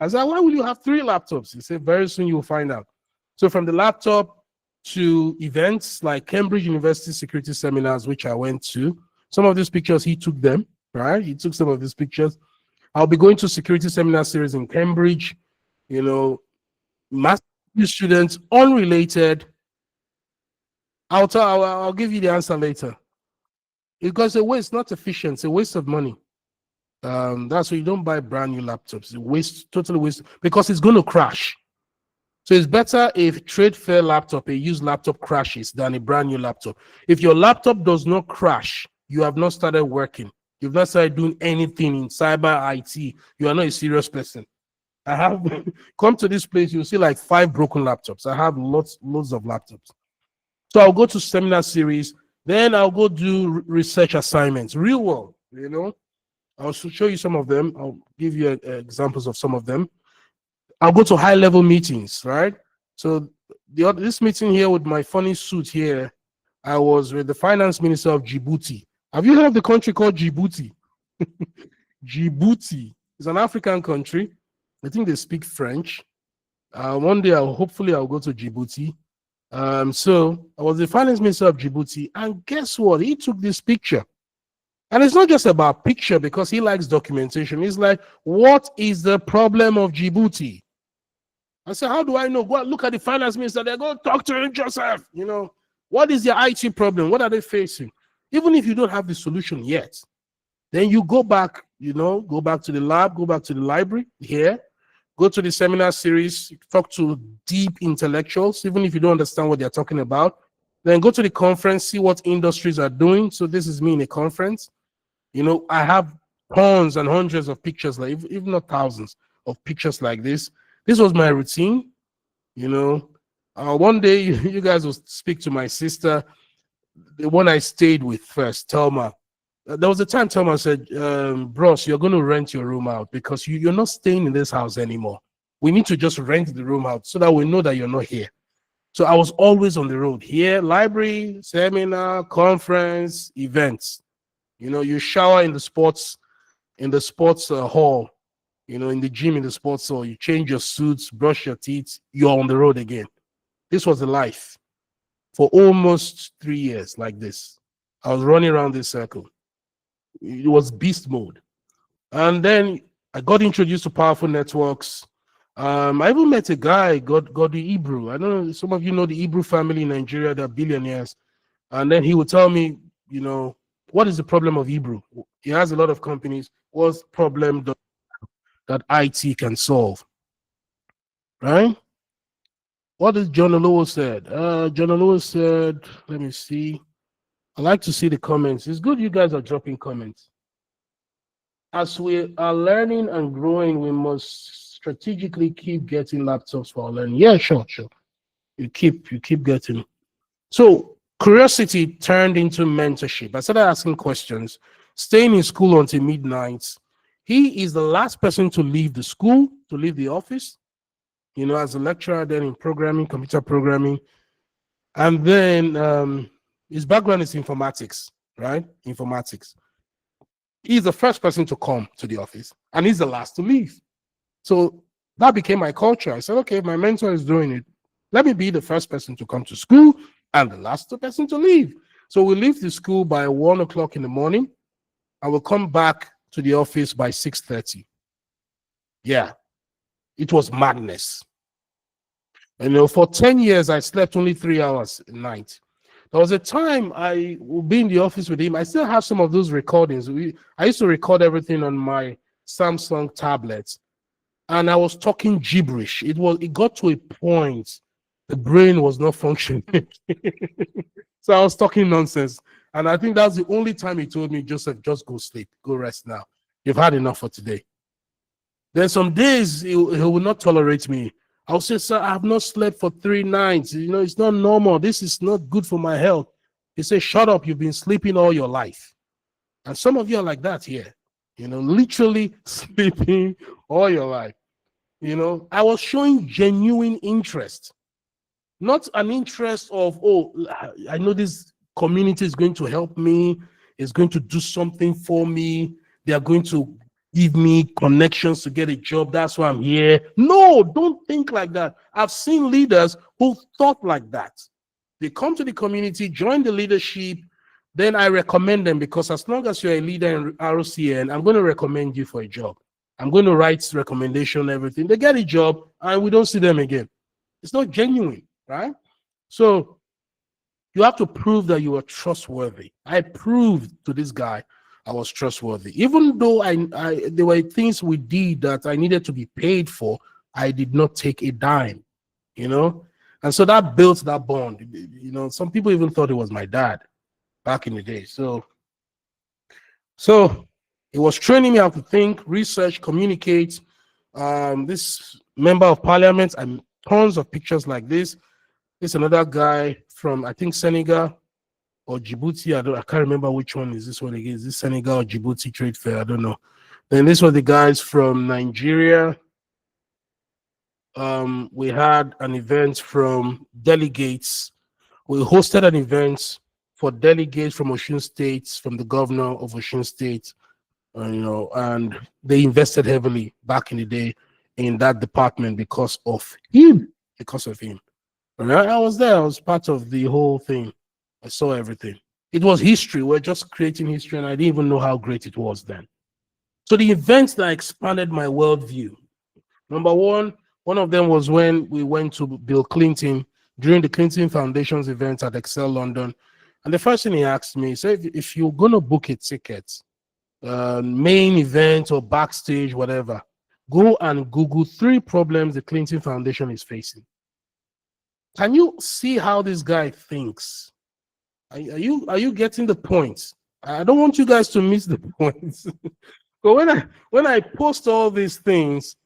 I said, why will you have 3 laptops? He said, very soon you'll find out. So from the laptop to events like Cambridge University security seminars, which I went to, some of these pictures, he took them, right? He took some of these pictures. I'll be going to security seminar series in Cambridge, master's students, unrelated. I'll give you the answer later. Because a waste, not efficient, it's a waste of money. That's why you don't buy brand new laptops. It's totally waste, because it's going to crash. So it's better if trade fair laptop, a used laptop crashes than a brand new laptop. If your laptop does not crash, you have not started working. You've not started doing anything in cyber IT. You are not a serious person. I have come to this place, you'll see like 5 broken laptops. I have loads of laptops. So I'll go to seminar series, then I'll go do research assignments, real world, I'll show you some of them. I'll give you examples of some of them. I'll go to high-level meetings, right? So this meeting here with my funny suit here, I was with the finance minister of Djibouti. Have you heard of the country called Djibouti? Djibouti is an African country. I think they speak French. One day, hopefully, I'll go to Djibouti. So I was the finance minister of Djibouti, and guess what? He took this picture. And it's not just about picture because he likes documentation. He's like, what is the problem of Djibouti? I said, how do I know? Go look at the finance minister. They go talk to him, Joseph. What is their IT problem? What are they facing? Even if you don't have the solution yet, then you go back, go back to the lab, go back to the library here, go to the seminar series, talk to deep intellectuals, even if you don't understand what they're talking about. Then go to the conference, see what industries are doing. So this is me in a conference. I have tons and hundreds of pictures, like if not thousands of pictures like this. This was my routine. One day you guys will speak to my sister, the one I stayed with first, Thelma. There was a time Thelma said, bros, you're going to rent your room out because you're not staying in this house anymore. We need to just rent the room out so that we know that you're not here. So I was always on the road here, library, seminar, conference, events. You shower in the sports hall, in the gym, in the sports hall, you change your suits, brush your teeth, you're on the road again. This was the life for almost 3 years like this. I was running around this circle. It was beast mode. And then I got introduced to powerful networks. I even met a guy, got the Hebrew. I don't know, some of you know the Hebrew family in Nigeria, they're billionaires. And then he would tell me, what is the problem of Hebrew? He has a lot of companies. What's the problem that IT can solve? Right? What did John Olowo said? John Olowo said, let me see. I like to see the comments. It's good you guys are dropping comments. As we are learning and growing, we must strategically keep getting laptops for our learning. Yeah, sure. You keep getting. So curiosity turned into mentorship. I started asking questions, staying in school until midnight. He is the last person to leave the school. to leave the office, as a lecturer then in programming, computer programming. And then his background is informatics, right? Informatics. He's the first person to come to the office and he's the last to leave. So that became my culture. I said, okay, my mentor is doing it. Let me be the first person to come to school and the last person to leave. So we leave the school by 1 o'clock in the morning and we'll come back to the office by 6:30. Yeah, it was madness. And for 10 years, I slept only 3 hours a night. There was a time I would be in the office with him. I still have some of those recordings. I used to record everything on my Samsung tablets, and I was talking gibberish. It got to a point the brain was not functioning. So I was talking nonsense. And I think that's the only time he told me, Joseph, just go sleep, go rest now. You've had enough for today. Then some days he will not tolerate me. I'll say, sir, I have not slept for 3 nights. It's not normal. This is not good for my health. He said, shut up. You've been sleeping all your life. And some of you are like that here, literally sleeping all your life. I was showing genuine interest, not an interest of, oh, I know this community is going to help me, is going to do something for me. They are going to give me connections to get a job. That's why I'm here. No, don't think like that. I've seen leaders who thought like that. They come to the community, join the leadership, then I recommend them because as long as you're a leader in RCN, I'm going to recommend you for a job. I'm going to write recommendation, everything. They get a job and we don't see them again. It's not genuine, right? So you have to prove that you are trustworthy. I proved to this guy I was trustworthy. Even though there were things we did that I needed to be paid for, I did not take a dime, And so that built that bond. Some people even thought it was my dad back in the day. So it was training me how to think, research, communicate. This member of parliament, and tons of pictures like this. This another guy from, I think, Senegal or Djibouti. I can't remember which one is this one again. Is this Senegal or Djibouti trade fair? I don't know. Then this was the guys from Nigeria. We had an event from delegates. We hosted an event for delegates from Osun State, from the governor of Osun State, and they invested heavily back in the day in that department because of him. I was there. I was part of the whole thing. I saw everything. It was history. We're just creating history, and I didn't even know how great it was then. So the events that expanded my worldview. Number one of them was when we went to Bill Clinton during the Clinton Foundation's event at Excel London. And the first thing he asked me, he said, if you're going to book a ticket, main event or backstage, whatever, go and Google 3 problems the Clinton Foundation is facing. Can you see how this guy thinks? Are you getting the point? I don't want you guys to miss the point. But when I post all these things,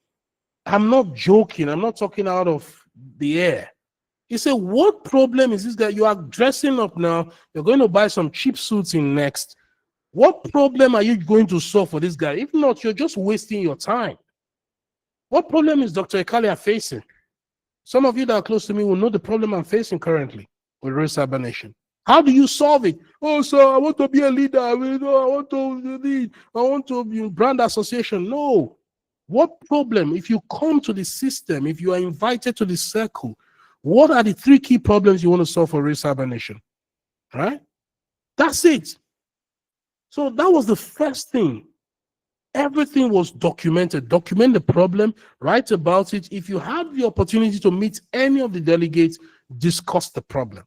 I'm not joking. I'm not talking out of the air. He said, what problem is this guy? You are dressing up now. You're going to buy some cheap suits in next. What problem are you going to solve for this guy? If not, you're just wasting your time. What problem is Dr. Ikhalia facing? Some of you that are close to me will know the problem I'm facing currently with race urbanation. How do you solve it? Oh, sir, I want to be a leader. I want to lead. I want to be brand association. No. What problem? If you come to the system, if you are invited to the circle, what are the 3 key problems you want to solve for race urbanation? Right? That's it. So that was the first thing. Everything was documented. Document the problem, write about it. If you have the opportunity to meet any of the delegates, discuss the problem.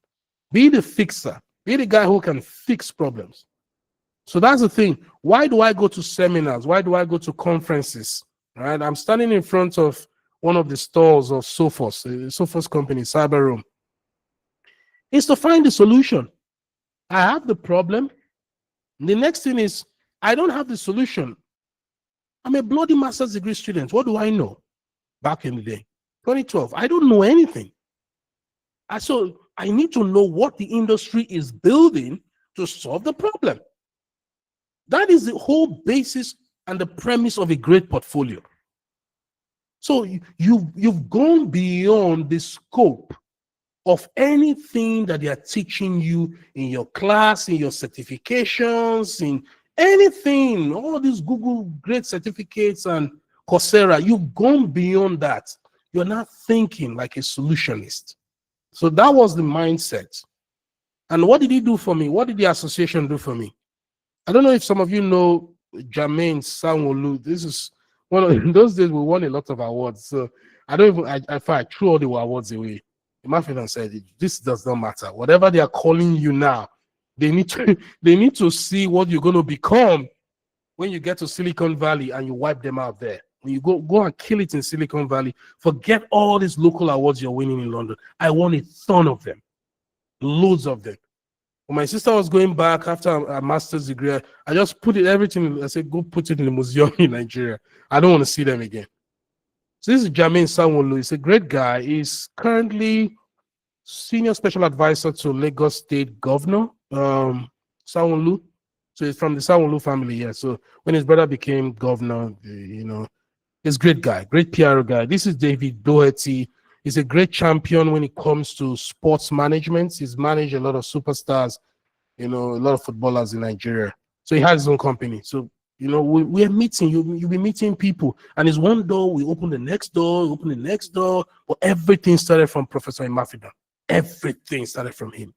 Be the fixer. Be the guy who can fix problems. So that's the thing. Why do I go to seminars? Why do I go to conferences? Right? I'm standing in front of one of the stores of Sophos company, Cyber Room. It's to find the solution. I have the problem. The next thing is, I don't have the solution. I'm a bloody master's degree student. What do I know? Back in the day, 2012, I don't know anything. So I need to know what the industry is building to solve the problem. That is the whole basis and the premise of a great portfolio. So you've gone beyond the scope of anything that they are teaching you in your class, in your certifications, in anything, all these Google Great Certificates and Coursera. You've gone beyond that. You're not thinking like a solutionist. So that was the mindset. And what did he do for me? What did the association do for me? I don't know if some of you know Jermaine Sanwo-Olu. This is one of in those days we won a lot of awards. So I don't even I threw all the awards away. Imafidon said this does not matter. Whatever they are calling you now, they need to see what you're going to become when you get to Silicon Valley and you wipe them out there. When you go and kill it in Silicon Valley, forget all these local awards you're winning in London. I won a ton of them, loads of them. When my sister was going back after a master's degree, I just put everything. I said, go put it in the museum in Nigeria. I don't want to see them again. So this is Jermaine Sanwo-Olu. He's a great guy. He's currently senior special advisor to Lagos State Governor Sanwo-Olu. So he's from the Sanwo-Olu family. Yeah. So when his brother became governor, he's a great guy, great PR guy. This is David Doherty. He's a great champion when it comes to sports management. He's managed a lot of superstars, a lot of footballers in Nigeria. So he has his own company. So, we're meeting, you'll be meeting people. And it's one door, we open the next door, But everything started from Professor Imafidon. Everything started from him.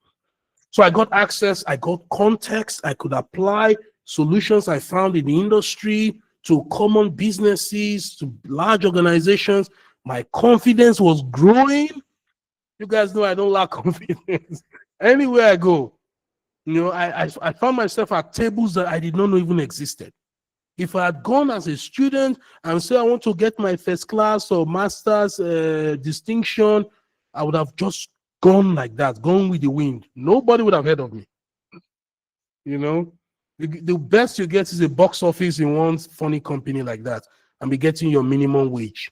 So I got access, I got context, I could apply solutions I found in the industry to common businesses, to large organizations. My confidence was growing. You guys know I don't lack confidence. Anywhere I go, I found myself at tables that I did not know even existed. If I had gone as a student and said I want to get my first class or master's distinction, I would have just gone like that, gone with the wind. Nobody would have heard of me. The best you get is a box office in one funny company like that and be getting your minimum wage.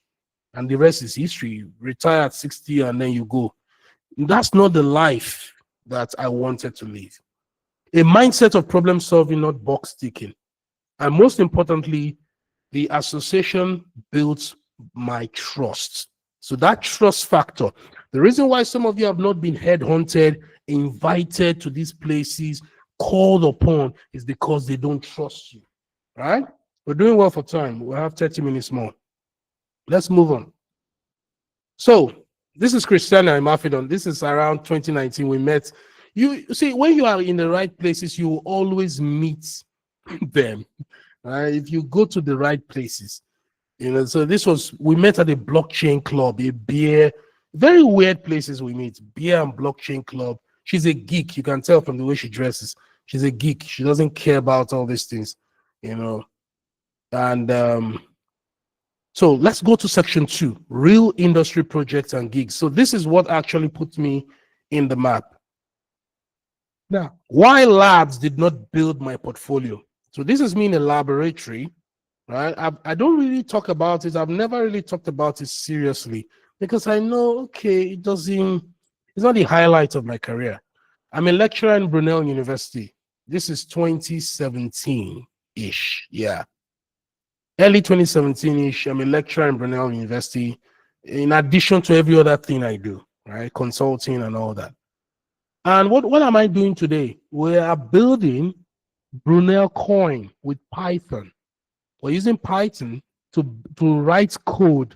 And the rest is history. Retire at 60 and then you go. That's not the life that I wanted to live. A mindset of problem solving, not box ticking. And most importantly, the association built my trust. So that trust factor, the reason why some of you have not been headhunted, invited to these places, called upon, is because they don't trust you. Right? We're doing well for time. We'll have 30 minutes more. Let's move on. So this is Christiana Imafidon. This is around 2019. We met. You see, when you are in the right places, you will always meet them. Right? If you go to the right places, so we met at a blockchain club, a beer, very weird places we meet, beer and blockchain club. She's a geek. You can tell from the way she dresses. She's a geek. She doesn't care about all these things, and so let's go to section 2, real industry projects and gigs. So this is what actually put me in the map. Now, why labs did not build my portfolio? So this is me in a laboratory, right? I don't really talk about it. I've never really talked about it seriously because I know, okay, it's not the highlight of my career. I'm a lecturer in Brunel University. This is 2017-ish, yeah. Early 2017-ish, I'm a lecturer in Brunel University, in addition to every other thing I do, right? Consulting and all that. And what am I doing today? We are building Brunel Coin with Python. We're using Python to write code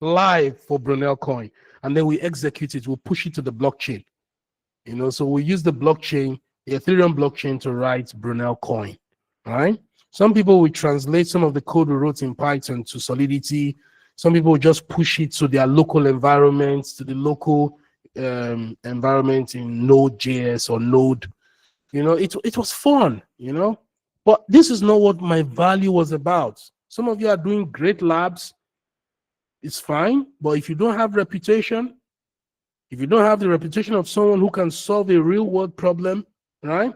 live for Brunel Coin. And then we execute it, we'll push it to the blockchain. So we use the blockchain, the Ethereum blockchain, to write Brunel Coin, all right? Some people will translate some of the code we wrote in Python to Solidity. Some people will just push it to their local environments, to the local environment in Node.js or Node. It was fun, But this is not what my value was about. Some of you are doing great labs. It's fine. But if you don't have reputation, if you don't have the reputation of someone who can solve a real world problem, right?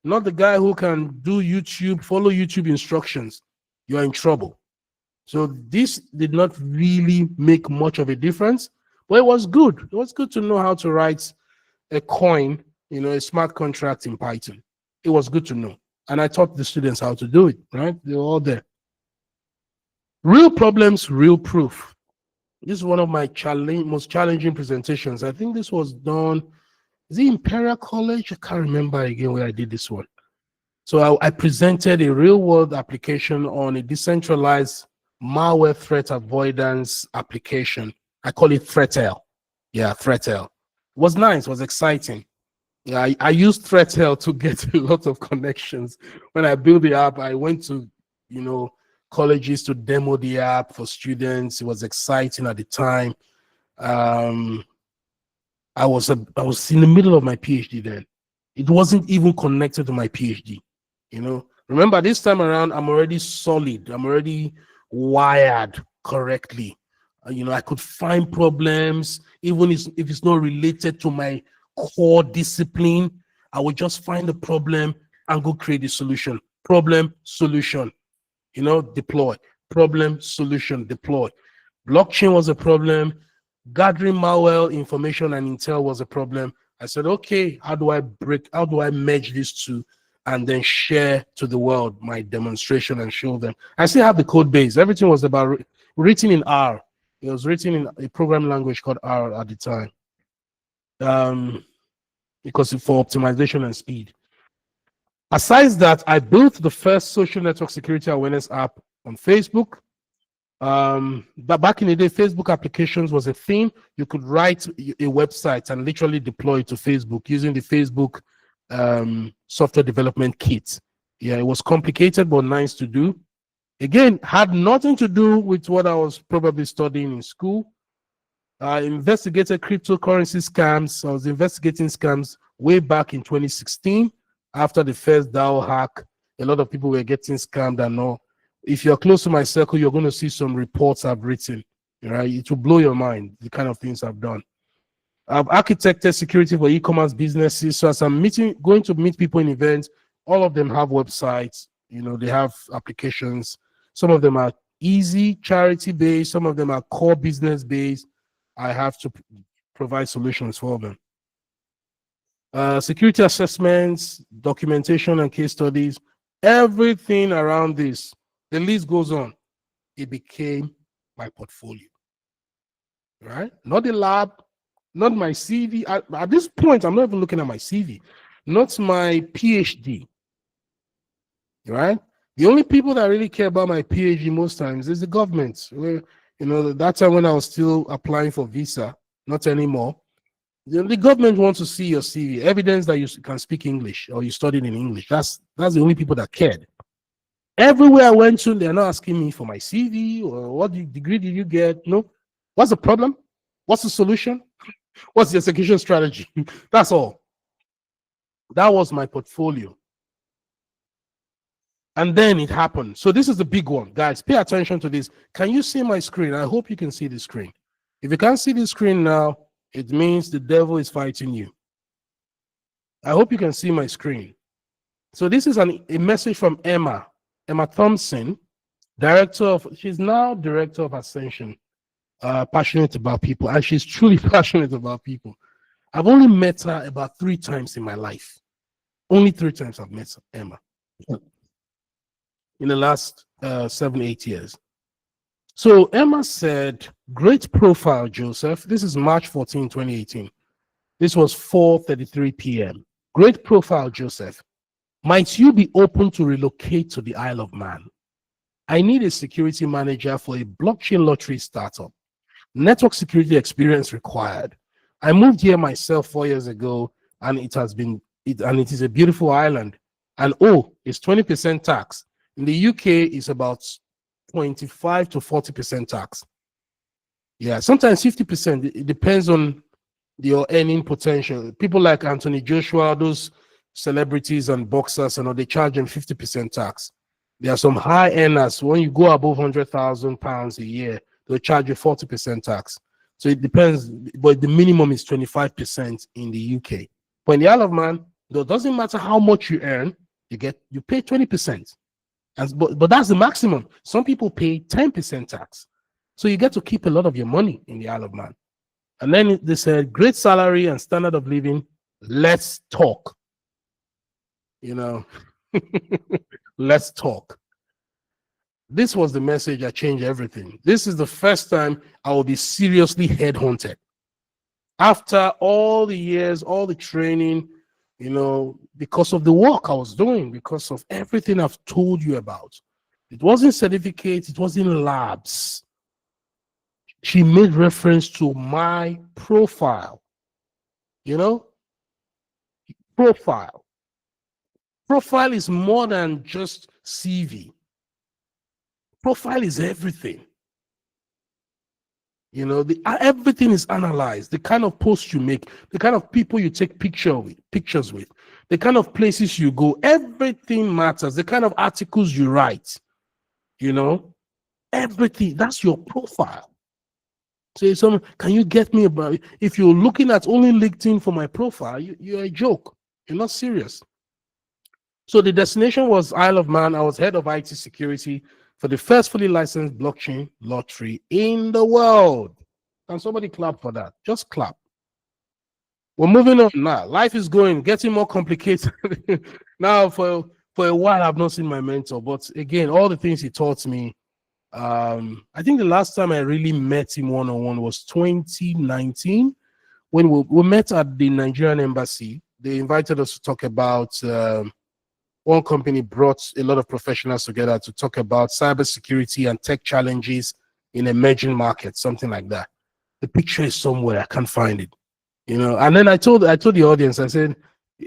Not the guy who can do YouTube, follow YouTube instructions, you're in trouble. So this did not really make much of a difference, but it was good. It was good to know how to write a coin, a smart contract in Python. It was good to know. And I taught the students how to do it, right? They were all there. Real problems, real proof. This is one of my most challenging presentations. I think this was done, is it Imperial College? I can't remember again where I did this one. So I presented a real world application on a decentralized malware threat avoidance application. I call it Threatel. Yeah, Threatel. It was nice, it was exciting. Yeah, I used Threatel to get a lot of connections. When I built the app, I went to, colleges to demo the app for students. It was exciting at the time. I was in the middle of my PhD then. It wasn't even connected to my PhD. Remember, this time around, I'm already solid. I'm already wired correctly. I could find problems, even if it's not related to my core discipline. I would just find the problem and go create a solution. Problem, solution. Deploy. Problem, solution, deploy. Blockchain was a problem. Gathering malware information and intel was a problem. I said, okay, how do I merge these two and then share to the world my demonstration and show them? I still have the code base. Everything was written in R. It was written in a programming language called R at the time. Because for optimization and speed. Aside that, I built the first social network security awareness app on Facebook. But back in the day, Facebook applications was a thing. You could write a website and literally deploy it to Facebook using the Facebook software development kit. Yeah, it was complicated but nice to do. Again, had nothing to do with what I was probably studying in school. I investigated cryptocurrency scams. I was investigating scams way back in 2016 after the first DAO hack. A lot of people were getting scammed and all. If you're close to my circle, you're going to see some reports I've written. Right? It will blow your mind, the kind of things I've done. I've architected security for e-commerce businesses. So as I'm going to meet people in events, all of them have websites. They have applications. Some of them are easy, charity-based. Some of them are core business-based. I have to provide solutions for them. Security assessments, documentation and case studies, everything around this. The list goes on. It became my portfolio, right? Not the lab, not my CV. At this point, I'm not even looking at my CV, not my PhD, right? The only people that really care about my PhD most times is the government. That time when I was still applying for visa, not anymore. The government wants to see your CV, evidence that you can speak English or you studied in English. That's the only people that cared. Everywhere I went to, they're not asking me for my CV or what degree did you get. No. What's the problem? What's the solution? What's the execution strategy? That's all. That was my portfolio. And then it happened. So this is the big one. Guys, pay attention to this. Can you see my screen? I hope you can see the screen. If you can't see the screen now, it means the devil is fighting you. I hope you can see my screen. So this is a message from Emma Thompson, she's now director of Ascension, passionate about people, and she's truly passionate about people. I've only met her about 3 times in my life. Only 3 times I've met Emma in the last 7-8 years. So Emma said, great profile, Joseph. This is March 14, 2018. This was 4:33 p.m. Great profile, Joseph. Might you be open to relocate to the Isle of Man? I need a security manager for a blockchain lottery startup. Network security experience required. I moved here myself 4 years ago, and it is a beautiful island. And it's 20% tax. In the UK, it's about 25 to 40% tax. Yeah, sometimes 50%. It depends on your earning potential. People like Anthony Joshua, those celebrities and boxers, they charge them 50% tax. There are some high earners. When you go above £100,000 a year, they'll charge you 40% tax. So it depends, but the minimum is 25% in the UK. But in the Isle of Man, it doesn't matter how much you earn, you pay 20%. But that's the maximum. Some people pay 10% tax. So you get to keep a lot of your money in the Isle of Man. And then they said, great salary and standard of living. Let's talk. Let's talk. this was the message that changed everything. This is the first time I will be seriously headhunted. After all the years, all the training, you know, because of the work I was doing, because of everything I've told you about. It wasn't certificates, it wasn't labs. She made reference to my profile, you know, profile. Profile is more than just CV. Profile is everything. You know, everything is analyzed. The kind of posts you make, the kind of people you take pictures with, the kind of places you go, everything matters. The kind of articles you write, you know, everything. That's your profile. Say, someone, can you get me about? If you're looking at only LinkedIn for my profile, you're a joke. You're not serious. So the destination was Isle of Man. I was head of IT security for the first fully licensed blockchain lottery in the world. Can somebody clap for that? Just clap. We're moving on now. Life is getting more complicated. Now, for a while, I've not seen my mentor, but again, all the things he taught me, I think the last time I really met him one-on-one was 2019 when we met at the Nigerian embassy. They invited us to talk about one company brought a lot of professionals together to talk about cybersecurity and tech challenges in emerging markets, something like that. The picture is somewhere, I can't find it, you know. And then I told the audience, I said,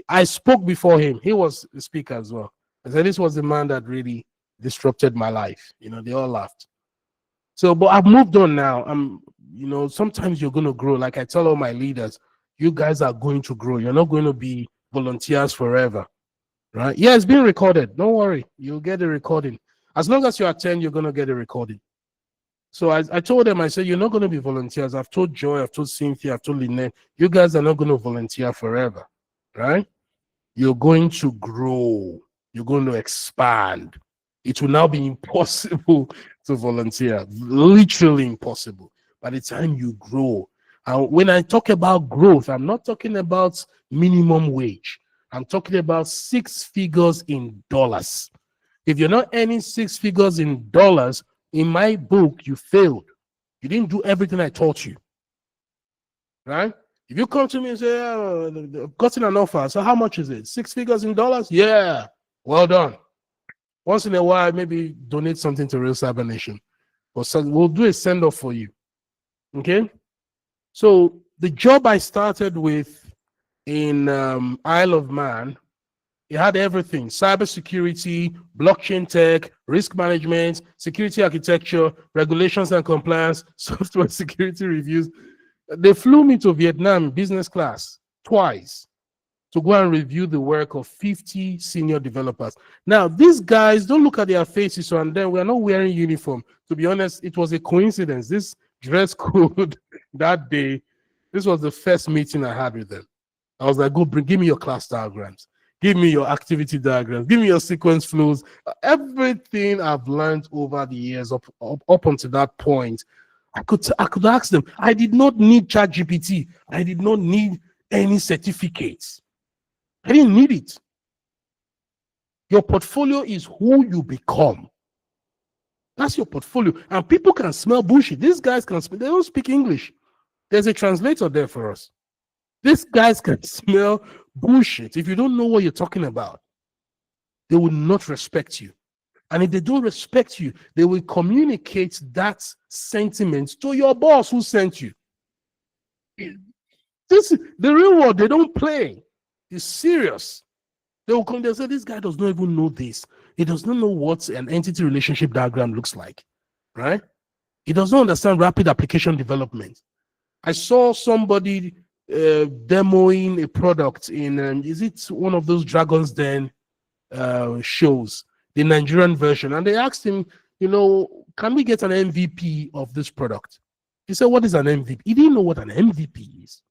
I spoke before him. He was the speaker as well. I said, this was the man that really disrupted my life. You know, they all laughed. So, but I've moved on now. You know, sometimes you're going to grow. Like I tell all my leaders, you guys are going to grow. You're not going to be volunteers forever. Right? Yeah, it's being recorded. Don't worry. You'll get a recording. As long as you attend, you're going to get a recording. So I told them, I said, you're not going to be volunteers. I've told Joy, I've told Cynthia, I've told Lynette, you guys are not going to volunteer forever. Right? You're going to grow. You're going to expand. It will now be impossible to volunteer. Literally impossible. By the time you grow. And when I talk about growth, I'm not talking about minimum wage. I'm talking about 6 figures in dollars. If you're not earning 6 figures in dollars, in my book, you failed. You didn't do everything I taught you. Right? If you come to me and say, oh, I've gotten an offer, so how much is it? 6 figures in dollars? Yeah. Well done. Once in a while, maybe donate something to Real Cyber Nation. Or we'll do a send-off for you. Okay? So the job I started with in Isle of Man, it had everything: cybersecurity, blockchain tech, risk management, security architecture, regulations and compliance, software security reviews. They flew me to Vietnam business class twice to go and review the work of 50 senior developers. Now, these guys, don't look at their faces, and then we are not wearing uniform. To be honest, it was a coincidence. This dress code that day, this was the first meeting I had with them. I was like, give me your class diagrams. Give me your activity diagrams. Give me your sequence flows. Everything I've learned over the years up until that point, I could ask them. I did not need ChatGPT. I did not need any certificates. I didn't need it. Your portfolio is who you become. That's your portfolio. And people can smell bullshit. These guys can smell. They don't speak English. There's a translator there for us. These guys can smell bullshit. If you don't know what you're talking about, they will not respect you. And if they don't respect you, they will communicate that sentiment to your boss who sent you. This is the real world. They don't play. It's serious. They will come there and say, this guy does not even know this. He does not know what an entity relationship diagram looks like, right? He does not understand rapid application development. I saw somebody demoing a product in, is it one of those Dragon's Den shows, the Nigerian version, and they asked him, you know, can we get an MVP of this product? He said, what is an MVP? He didn't know what an MVP is,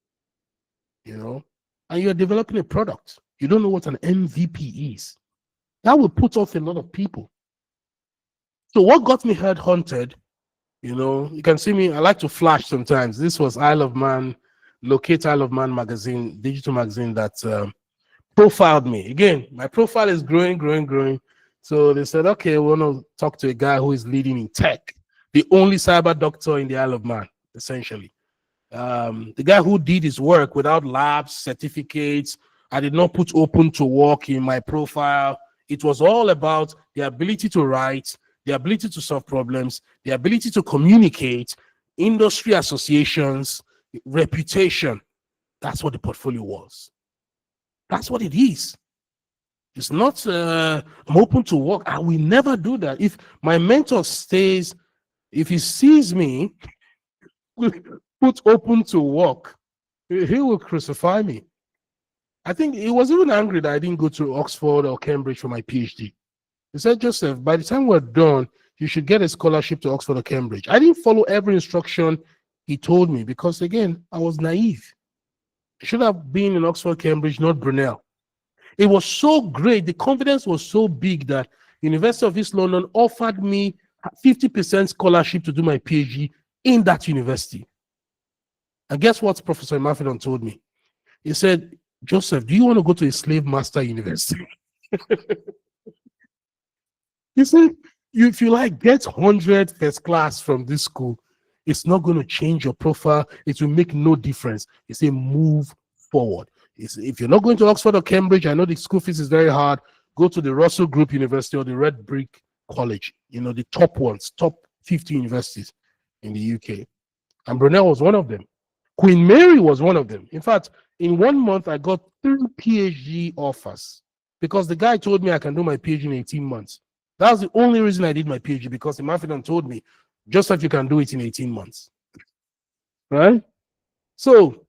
you know, and you're developing a product. You don't know what an MVP is. That will put off a lot of people. So what got me headhunted, you know, you can see me, I like to flash sometimes. This was Isle of Man, Locate Isle of Man magazine, digital magazine that profiled me. Again, my profile is growing. So they said, okay, we want to talk to a guy who is leading in tech, the only cyber doctor in the Isle of Man, essentially. The guy who did his work without labs, certificates. I did not put open to work in my profile. It was all about the ability to write, the ability to solve problems, the ability to communicate, industry associations, reputation. That's what the portfolio was. That's what it is. It's not, I'm open to work. I will never do that. If my mentor stays, if he sees me put open to work, he will crucify me. I think he was even angry that I didn't go to Oxford or Cambridge for my PhD. He said, Joseph, by the time we're done, you should get a scholarship to Oxford or Cambridge. I didn't follow every instruction he told me because, again, I was naive. I should have been in Oxford, Cambridge, not Brunel. It was so great. The confidence was so big that University of East London offered me 50% scholarship to do my PhD in that university. And guess what Professor Mafidon told me? He said, Joseph, do you want to go to a slave master university? He said, if you like, get 100 first class from this school. It's not going to change your profile. It will make no difference. He said, move forward. If you're not going to Oxford or Cambridge, I know the school fees is very hard. Go to the Russell Group University or the Red Brick College. You know, the top ones, top 50 universities in the UK. And Brunel was one of them. Queen Mary was one of them. In fact, in 1 month, I got 3 PhD offers because the guy told me I can do my PhD in 18 months. That was the only reason I did my PhD, because the Mafidon told me, just like you can do it in 18 months. Right? So,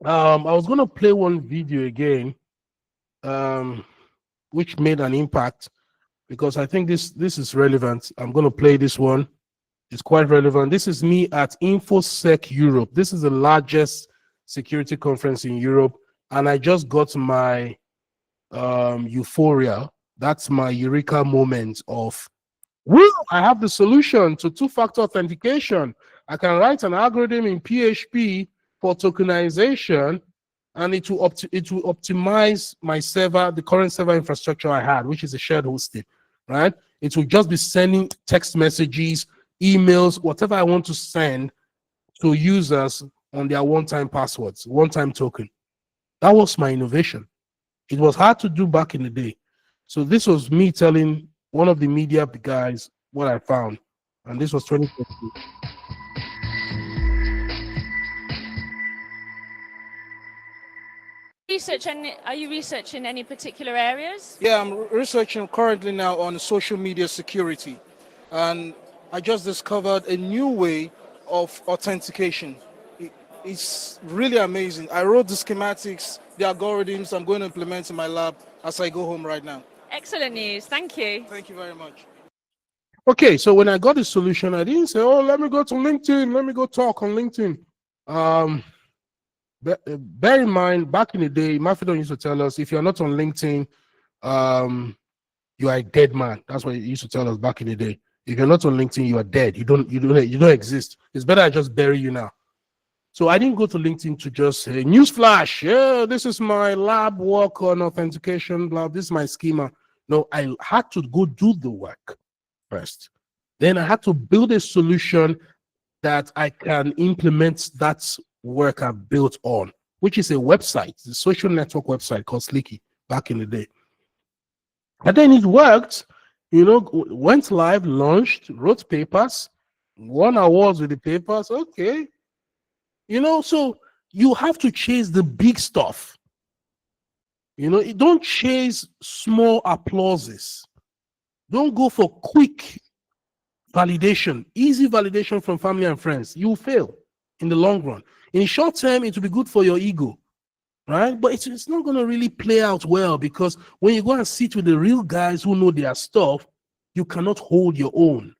I was going to play one video again, which made an impact, because I think this is relevant. I'm going to play this one. It's quite relevant. This is me at InfoSec Europe. This is the largest security conference in Europe, and I just got my euphoria. That's my eureka moment of, woo, I have the solution to two-factor authentication. I can write an algorithm in PHP for tokenization, and it will optimize my server, the current server infrastructure I had, which is a shared hosting, right? It will just be sending text messages, emails, whatever I want to send to users on their one-time passwords, one-time token. That was my innovation. It was hard to do back in the day. So this was me telling one of the media guys what I found, and this was 2015. Are you researching any particular areas? Yeah, I'm researching currently now on social media security, and I just discovered a new way of authentication. It's really amazing. I wrote the schematics, the algorithms I'm going to implement in my lab as I go home right now. Excellent news. Thank you. Thank you very much. Okay, so when I got the solution, I didn't say, oh, let me go to LinkedIn, let me go talk on LinkedIn. Bear in mind, back in the day, Mafidon used to tell us, if you're not on LinkedIn, you are a dead man. That's what he used to tell us back in the day. If you're not on LinkedIn, you are dead. You don't exist. It's better I just bury you now. So I didn't go to LinkedIn to just say, newsflash, yeah, this is my lab work on authentication, blah, this is my schema. No, I had to go do the work first. Then I had to build a solution that I can implement that work I've built on, which is a website, the social network website called Slicky back in the day. And then it worked, you know, went live, launched, wrote papers, won awards with the papers. Okay. You know, so you have to chase the big stuff. You know, don't chase small applauses. Don't go for quick validation, easy validation from family and friends. You will fail in the long run. In the short term, it will be good for your ego, right? But it's not going to really play out well, because when you go and sit with the real guys who know their stuff, you cannot hold your own.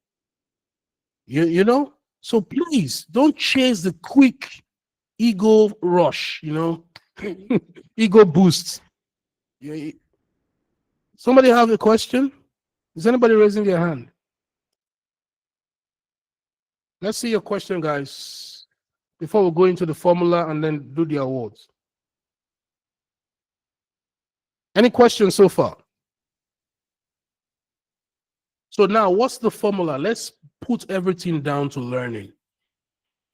You know? So please don't chase the quick ego rush, you know, ego boost. Somebody have a question? Is anybody raising their hand? Let's see your question, guys, before we go into the formula and then do the awards. Any questions so far? So now what's the formula? Let's put everything down to learning.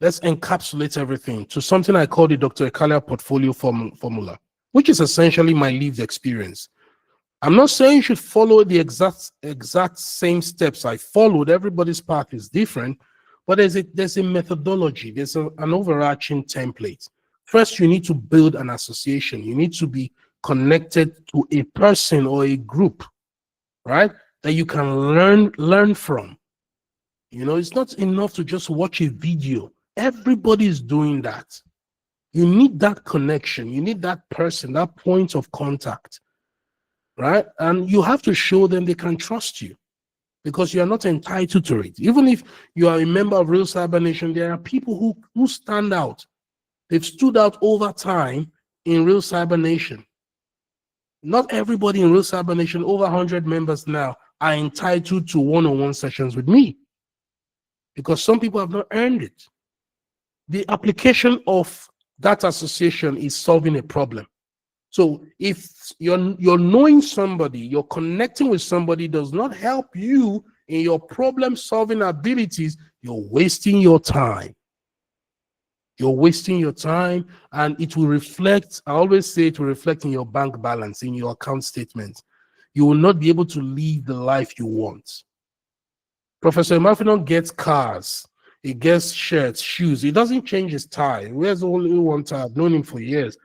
Let's encapsulate everything to something I call the Dr. Ikhalia portfolio formula, which is essentially my lived experience. I'm not saying you should follow the exact same steps I followed. Everybody's path is different, but there's a methodology, there's an overarching template. First, you need to build an association. You need to be connected to a person or a group, right? That you can learn from. You know, it's not enough to just watch a video. Everybody is doing that. You need that connection. You need that person, that point of contact, right? And you have to show them they can trust you, because you are not entitled to it. Even if you are a member of Real Cyber Nation, there are people who stand out. They've stood out over time in Real Cyber Nation. Not everybody in Real Cyber Nation, over 100 members now, are entitled to one-on-one sessions with me, because some people have not earned it. The application of that association is solving a problem. So if you're knowing somebody, you're connecting with somebody does not help you in your problem-solving abilities, you're wasting your time. You're wasting your time, and it will reflect, I always say it will reflect in your bank balance, in your account statement. You will not be able to live the life you want. Professor Mafinon gets cars, he gets shirts, shoes. He doesn't change his tie. He wears only one tie. I've known him for years.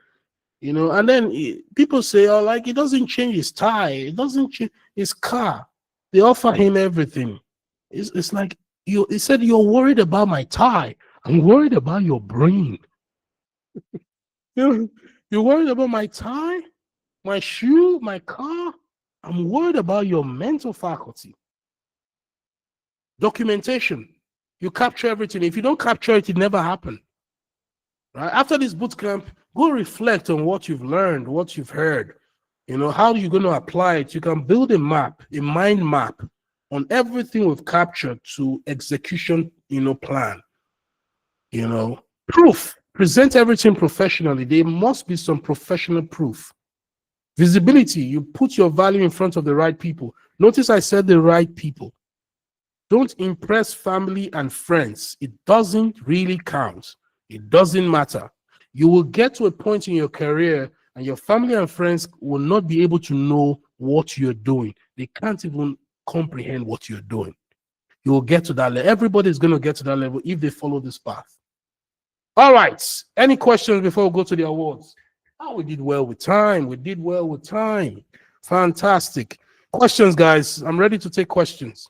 You know, and then people say, oh, like, he doesn't change his tie. He doesn't change his car. They offer him everything. It's like, he said, you're worried about my tie. I'm worried about your brain. You're worried about my tie, my shoe, my car. I'm worried about your mental faculty. Documentation. You capture everything. If you don't capture it, it never happened. Right? After this boot camp, go reflect on what you've learned, what you've heard. You know, how are you going to apply it? You can build a map, a mind map on everything we've captured to execution, plan. Proof. Present everything professionally. There must be some professional proof. Visibility. You put your value in front of the right people. Notice I said the right people. Don't impress family and friends. It doesn't really count. It doesn't matter. You will get to a point in your career and your family and friends will not be able to know what you're doing. They can't even comprehend what you're doing. You will get to that level. Everybody's going to get to that level if they follow this path. All right. Any questions before we go to the awards? Oh, we did well with time. We did well with time. Fantastic. Questions, guys. I'm ready to take questions.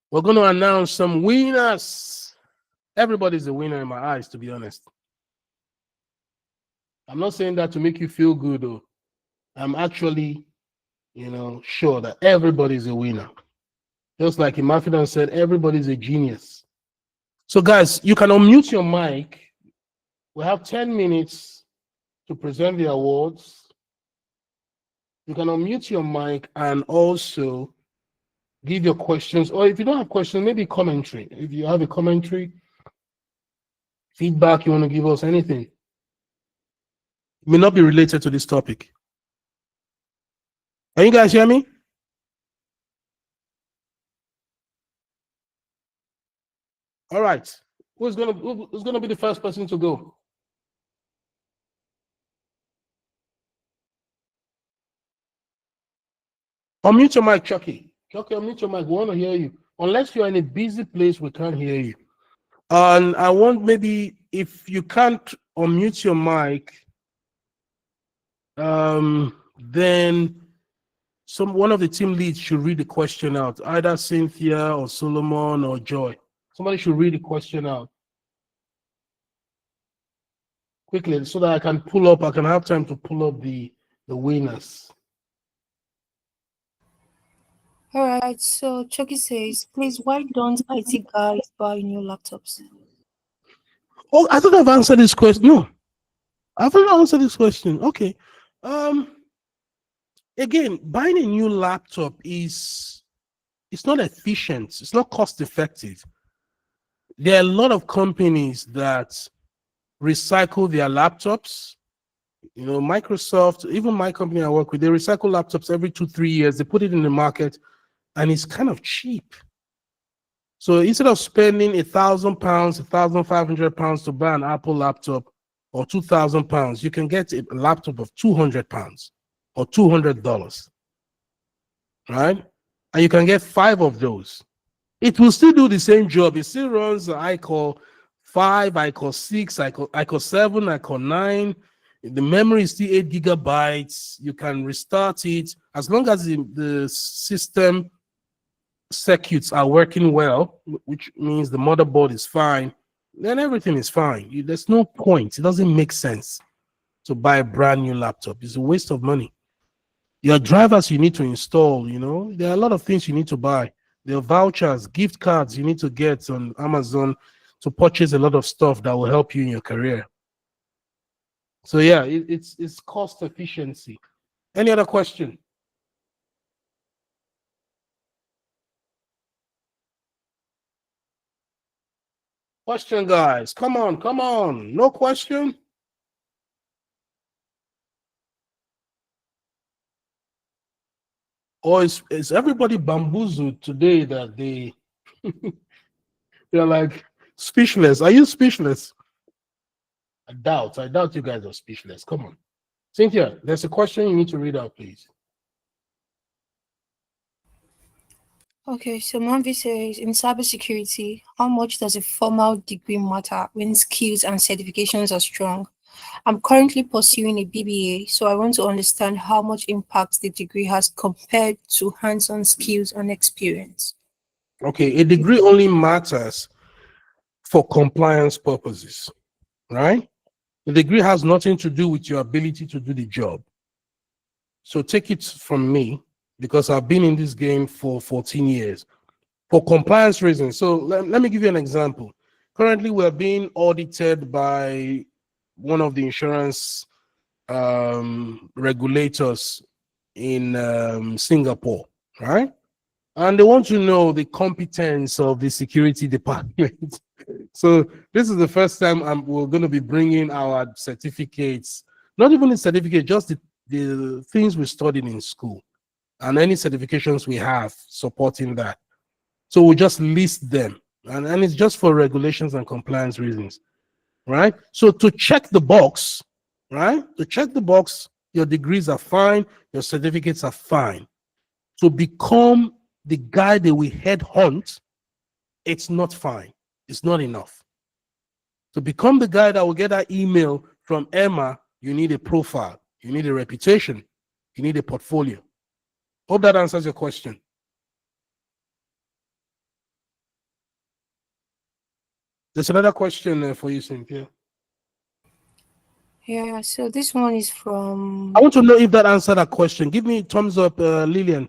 We're going to announce some winners. Everybody's a winner in my eyes, to be honest. I'm not saying that to make you feel good, though. I'm actually, sure that everybody's a winner. Just like Imafidon said, everybody's a genius. So, guys, you can unmute your mic. We have 10 minutes to present the awards. You can unmute your mic and also give your questions, or if you don't have questions, maybe commentary. If you have a commentary, feedback you want to give us, anything. It may not be related to this topic. Can you guys hear me? All right. Who's gonna be the first person to go? Unmute your mic, Chucky. Chucky, unmute your mic. We want to hear you. Unless you're in a busy place, we can't hear you. And I want, maybe if you can't unmute your mic, then one of the team leads should read the question out. Either Cynthia or Solomon or Joy. Somebody should read the question out quickly so that I can have time to pull up the winners. All right, so Chucky says, please, why don't IT guys buy new laptops? Oh, I thought I've answered this question. No, I haven't answered this question. Okay. Again, buying a new laptop it's not efficient. It's not cost effective. There are a lot of companies that recycle their laptops. Microsoft, even my company I work with, they recycle laptops every 2-3 years. They put it in the market and it's kind of cheap. So instead of spending £1,000, £1,500 to buy an Apple laptop or £2,000, you can get a laptop of £200 or $200, right? And you can get 5 of those. It will still do the same job. It still runs iCore 5, iCore 6, iCore 7, iCore 9. The memory is still 8 gigabytes. You can restart it as long as the system circuits are working well, which means the motherboard is fine, then everything is fine. There's no point. It doesn't make sense to buy a brand new laptop. It's a waste of money. Your drivers you need to install, you know, there are a lot of things you need to buy. There are vouchers, gift cards you need to get on Amazon to purchase a lot of stuff that will help you in your career. So yeah, it's cost efficiency. Any other question? Question, guys. Come on, come on. No question? Or is everybody bamboozled today that they're like speechless? Are you speechless? I doubt you guys are speechless. Come on. Cynthia, there's a question you need to read out, please. Okay, so Manvi says, in cybersecurity, how much does a formal degree matter when skills and certifications are strong? I'm currently pursuing a BBA, so I want to understand how much impact the degree has compared to hands-on skills and experience. Okay, a degree only matters for compliance purposes, right? The degree has nothing to do with your ability to do the job. So take it from me, because I've been in this game for 14 years. For compliance reasons, so let me give you an example. Currently, we're being audited by one of the insurance regulators in Singapore, right? And they want to know the competence of the security department. So this is the first time we're going to be bringing our certificates, not even the certificate, just the things we studied in school and any certifications we have supporting that. So we just list them, and it's just for regulations and compliance reasons, right? So to check the box, right? To check the box, your degrees are fine, your certificates are fine. To become the guy that we headhunt, it's not fine. It's not enough. To become the guy that will get that email from Emma, you need a profile, you need a reputation, you need a portfolio. Hope that answers your question. There's another question for you, Cynthia. Yeah, so this one is from... I want to know if that answered that question. Give me a thumbs up, Lillian.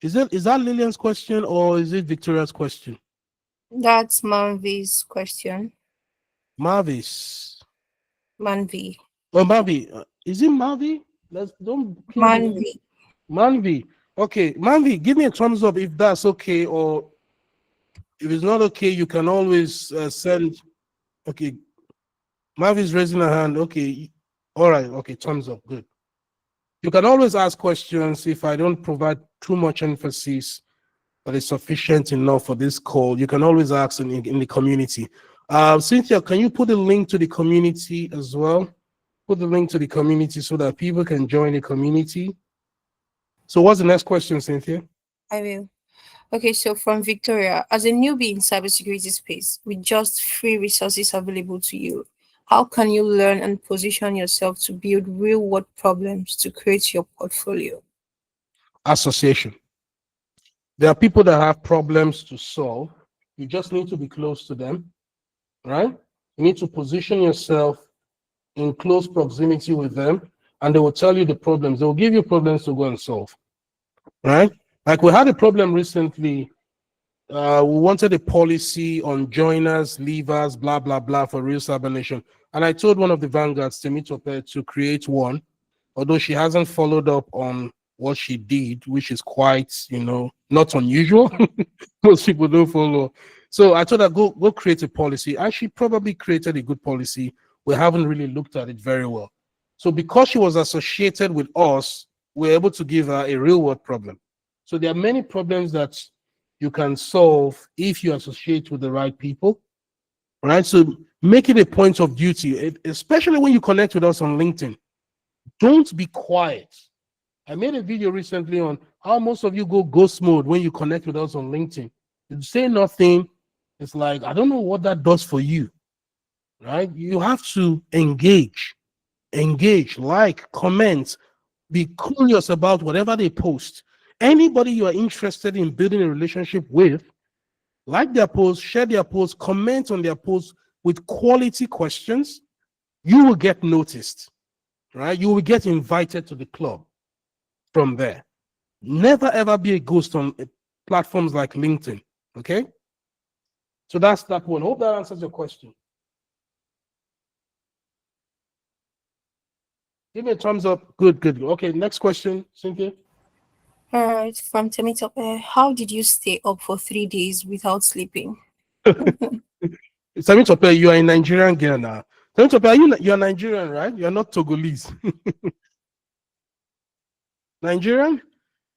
Is that Lillian's question or is it Victoria's question? That's Manvi's question. Marvis. Manvi. Oh, Marvi. Is it Marvi? Don't kill me. Manvi. Manvi. Okay, Manvi, give me a thumbs up if that's okay, or if it's not okay, you can always send. Okay, Marvi's raising her hand. Okay, all right. Okay, thumbs up. Good. You can always ask questions if I don't provide too much emphasis, but it's sufficient enough for this call. You can always ask in the community. Cynthia, can you put a link to the community as well? Put the link to the community so that people can join the community. So what's the next question, Cynthia? I will. Okay, so from Victoria, as a newbie in cybersecurity space with just free resources available to you, how can you learn and position yourself to build real-world problems to create your portfolio? Association. There are people that have problems to solve. You just need to be close to them, right? You need to position yourself in close proximity with them, and they will tell you the problems. They will give you problems to go and solve, right? Like we had a problem recently. We wanted a policy on joiners, leavers, blah, blah, blah for Real Cyber Nation. And I told one of the vanguards to create one, although she hasn't followed up on what she did, which is quite, not unusual. Most people don't follow. So I told her, go create a policy. And she probably created a good policy. We haven't really looked at it very well. So because she was associated with us, we're able to give her a real world problem. So there are many problems that you can solve if you associate with the right people, right? So make it a point of duty, especially when you connect with us on LinkedIn. Don't be quiet. I made a video recently on how most of you go ghost mode when you connect with us on LinkedIn. You say nothing. It's like, I don't know what that does for you, right? You have to engage, like, comment, be curious about whatever they post. Anybody you are interested in building a relationship with, like their post, share their post, comment on their post with quality questions. You will get noticed, right? You will get invited to the club from there. Never ever be a ghost on platforms like LinkedIn, okay? So that's that one. Hope that answers your question. Give me a thumbs up. Good. Okay, next question, Cynthia. All right, from Temitope, how did you stay up for 3 days without sleeping? Temitope, you are a Nigerian girl now. Temitope, you're Nigerian, right? You're not Togolese. Nigerian?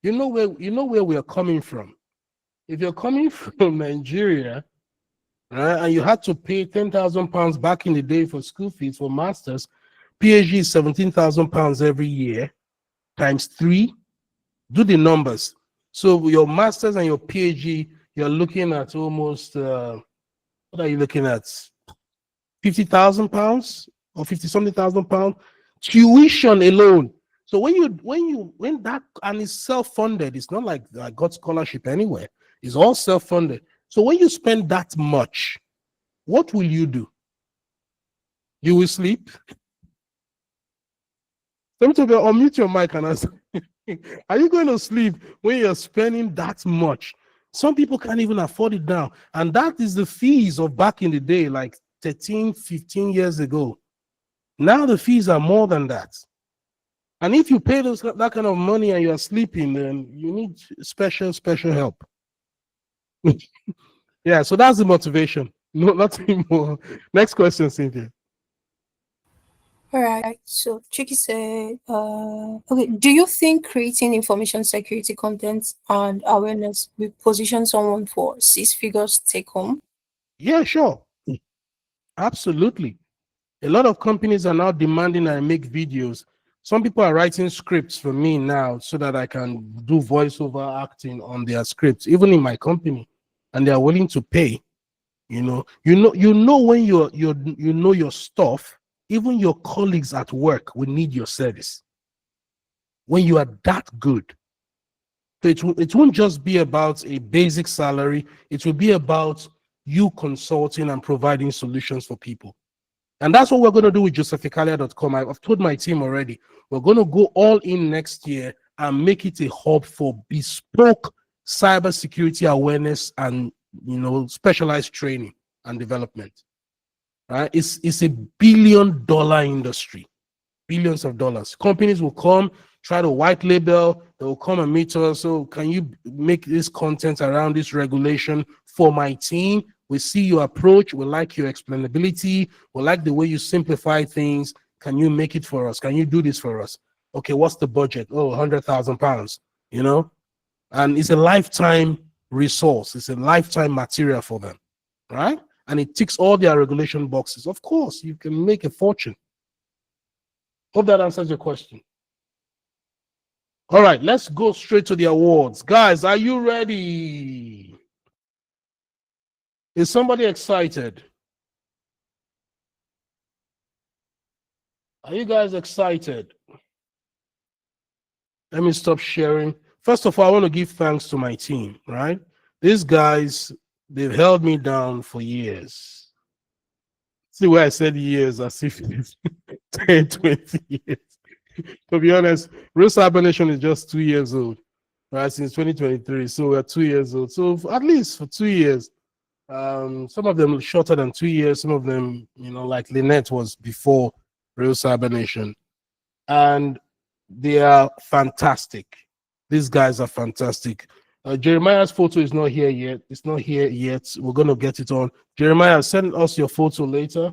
You know where we are coming from. If you're coming from Nigeria, right, and you had to pay £10,000 back in the day for school fees for masters, PhD is £17,000 every year, times 3. Do the numbers. So your masters and your PhD, you're looking at almost what are you looking at? £50,000 or 50-something thousand pounds tuition alone. So when that, and it's self-funded, it's not like I got scholarship anywhere. It's all self-funded. So when you spend that much, what will you do? You will sleep. Somebody unmute your mic and answer. Are you going to sleep when you're spending that much? Some people can't even afford it now. And that is the fees of back in the day, like 13, 15 years ago. Now the fees are more than that. And if you pay that kind of money and you're sleeping, then you need special help. Yeah, so that's the motivation. No, nothing more. Next question, Cynthia. All right, so Tricky said, okay, do you think creating information security content and awareness will position someone for 6 figures take home? Yeah, sure. Absolutely. A lot of companies are now demanding I make videos. Some people are writing scripts for me now so that I can do voiceover acting on their scripts, even in my company, and they are willing to pay. You know when you know your stuff, even your colleagues at work will need your service when you are that good. So it won't just be about a basic salary. It will be about you consulting and providing solutions for people. And that's what we're going to do with josephikalia.com. I've told my team already, we're going to go all in next year and make it a hub for bespoke cybersecurity awareness and specialized training and development. Right? It's a $1 billion industry, billions of dollars. Companies will come, try to white label, they will come and meet us. So can you make this content around this regulation for my team? We see your approach, we like your explainability, we like the way you simplify things. Can you make it for us? Can you do this for us? Okay, what's the budget? Oh, £100,000, and it's a lifetime resource. It's a lifetime material for them, right? And it ticks all their regulation boxes. Of course, you can make a fortune. Hope that answers your question. All right, let's go straight to the awards. Guys, are you ready? Is somebody excited? Are you guys excited? Let me stop sharing. First of all, I want to give thanks to my team, right? These guys, they've held me down for years. See where I said years as if it's 10, 20 years. To be honest, Real Cyber Nation is just 2 years old, right? Since 2023. So we're 2 years old. So at least for 2 years, some of them shorter than 2 years, some of them, like Lynette was before Real Cyber Nation. And they are fantastic. These guys are fantastic. Jeremiah's photo is not here yet. It's not here yet. We're going to get it on. Jeremiah, send us your photo later.